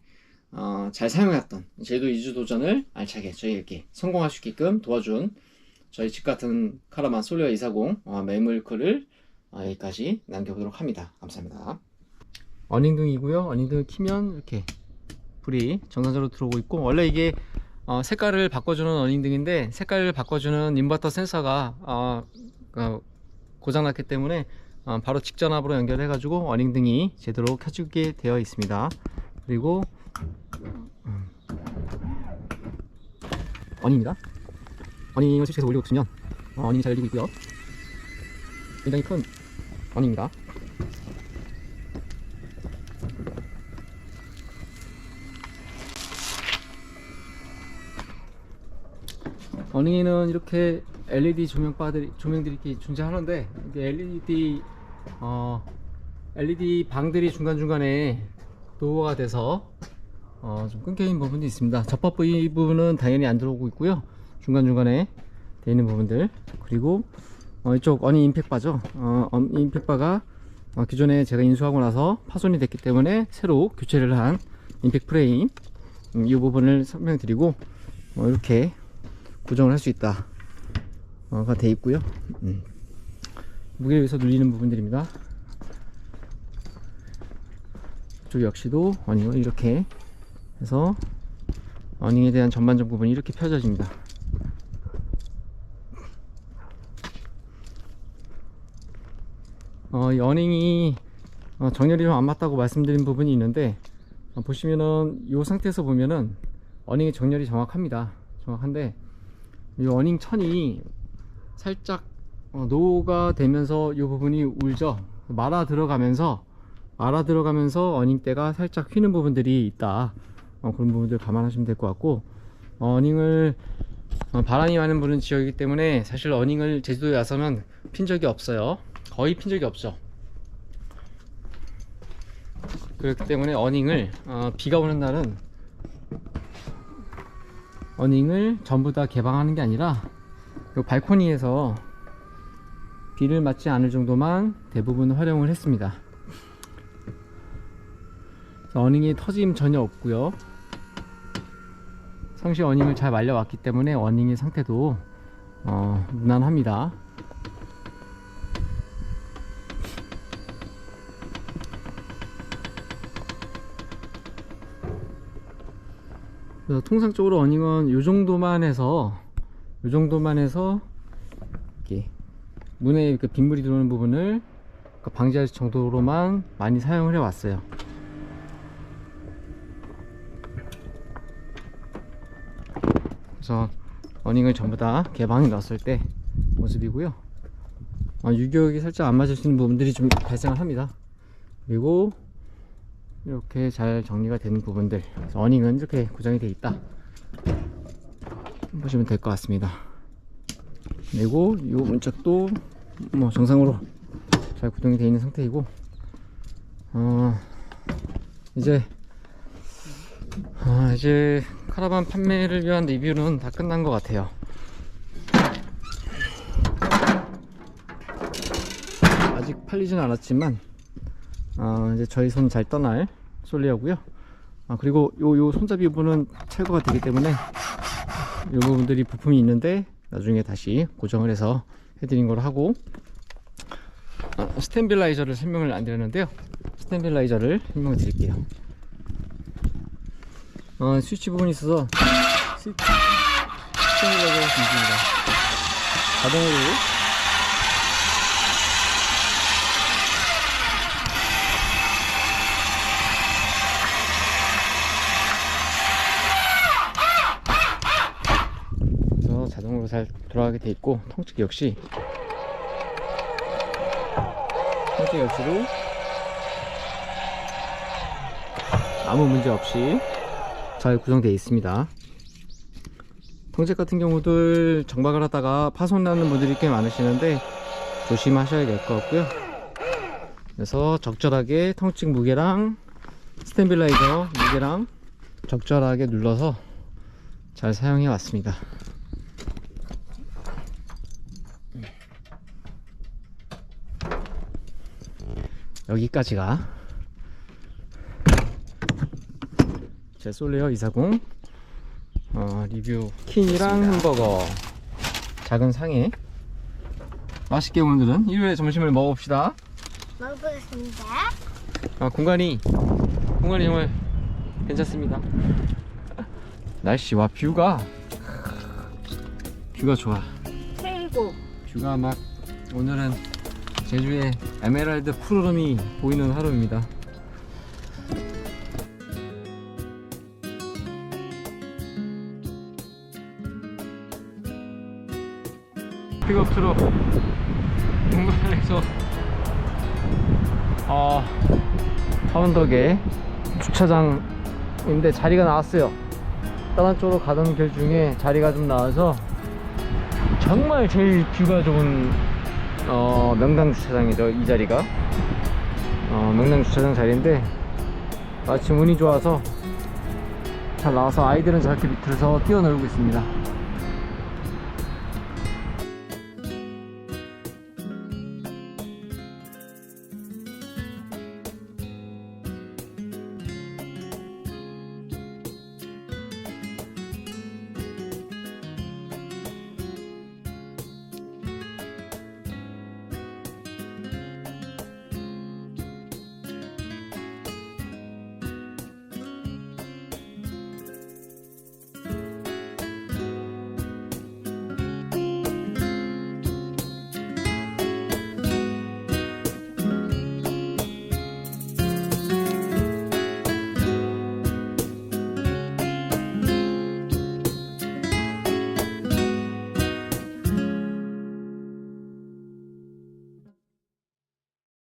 잘 사용했던 제도 2주 도전을 알차게 저희에게 성공할 수 있게끔 도와준 저희 집 같은 카라반 솔리아 240 매물글을 여기까지 남겨보도록 합니다. 감사합니다. 어닝등이고요. 어닝등을 키면 이렇게 불이 정상적으로 들어오고 있고, 원래 이게 색깔을 바꿔주는 어닝등인데 색깔을 바꿔주는 인버터 센서가 고장났기 때문에 바로 직전압으로 연결해 가지고 어닝등이 제대로 켜지게 되어 있습니다. 그리고 어닝입니다. 어닝을 스위치에서 올리고 있으면 어닝이 잘 열리고 있고요. 굉장히 큰 어닝입니다. 어닝에는 이렇게 LED 조명들이 이렇게 존재하는데, 이게 LED 방들이 중간중간에 노후가 돼서 좀 끊겨 있는 부분도 있습니다. 접합 부분은 당연히 안 들어오고 있고요. 중간중간에 되어 있는 부분들, 그리고 이쪽 어닝 임팩바죠. 어닝 임팩바가 기존에 제가 인수하고 나서 파손이 됐기 때문에 새로 교체를 한 임팩 프레임, 이 부분을 설명드리고 이렇게 고정을 할 수 있다 가 되어 있고요. 무게를 위해서 눌리는 부분들입니다. 이쪽 역시도 어닝을 이렇게 해서 어닝에 대한 전반적 부분이 이렇게 펴져집니다. 이 어닝이 정렬이 좀 안 맞다고 말씀드린 부분이 있는데, 보시면은 이 상태에서 보면은 어닝의 정렬이 정확한데 이 어닝 천이 살짝 노후가 되면서 이 부분이 울죠. 말아 들어가면서 어닝대가 살짝 휘는 부분들이 있다. 그런 부분들 감안하시면 될 것 같고, 어닝을 바람이 많은 부는 지역이기 때문에 사실 어닝을 제주도에 와서는 핀 적이 없어요. 거의 핀 적이 없죠. 그렇기 때문에 어닝을 비가 오는 날은 어닝을 전부 다 개방하는 게 아니라 이 발코니에서 비를 맞지 않을 정도만 대부분 활용을 했습니다. 어닝이 터짐 전혀 없고요. 상시 어닝을 잘 말려왔기 때문에 어닝의 상태도 무난합니다. 그래서 통상적으로 어닝은 요 정도만 해서 이렇게 문에 빗물이 들어오는 부분을 방지할 정도로만 많이 사용을 해 왔어요. 그래서 어닝을 전부 다 개방해 놨을 때 모습이고요. 유격이 살짝 안 맞을 수 있는 부분들이 좀 발생을 합니다. 그리고 이렇게 잘 정리가 되는 부분들, 그래서 어닝은 이렇게 고정이 되어 있다 보시면 될 것 같습니다. 그리고 이 문짝도 정상으로 잘 구동이 되어 있는 상태이고, 이제 카라반 판매를 위한 리뷰는 다 끝난 것 같아요. 아직 팔리진 않았지만 이제 저희 손 잘 떠날 솔리아고요. 그리고 요 손잡이 부분은 철거가 되기 때문에 이 부분들이 부품이 있는데 나중에 다시 고정을 해서 해드린 걸 하고, 스테빌라이저를 설명을 안 드렸는데요. 스테빌라이저를 설명을 드릴게요. 스위치 부분이 있어서 스테빌라이저가 있습니다. 자동으로 자동으로 잘 돌아가게 돼 있고, 통증 역시도 아무 문제 없이 잘 구성되어 있습니다. 통잭 같은 경우들 정박을 하다가 파손 나는 분들이 꽤 많으시는데 조심하셔야 될 것 같고요. 그래서 적절하게 통증 무게랑 스테빌라이저 무게랑 적절하게 눌러서 잘 사용해 왔습니다. 여기까지가 제 솔레어 240 리뷰 킨이랑 햄버거 작은 상에 맛있게 오늘은 일요일에 점심을 먹어봅시다. 먹겠습니다. 공간이 정말 괜찮습니다. 날씨와 뷰가 좋아. 최고. 뷰가 막 오늘은 제주의 에메랄드 푸르름이 보이는 하루입니다. 픽업 트럭 공간에서 하원덕에 주차장인데 자리가 나왔어요. 다른 쪽으로 가던 길 중에 자리가 좀 나와서 정말 제일 뷰가 좋은 명당 주차장이죠. 이 자리가 명당 주차장 자리인데 마침 운이 좋아서 잘 나와서 아이들은 저렇게 밑에서 뛰어놀고 있습니다.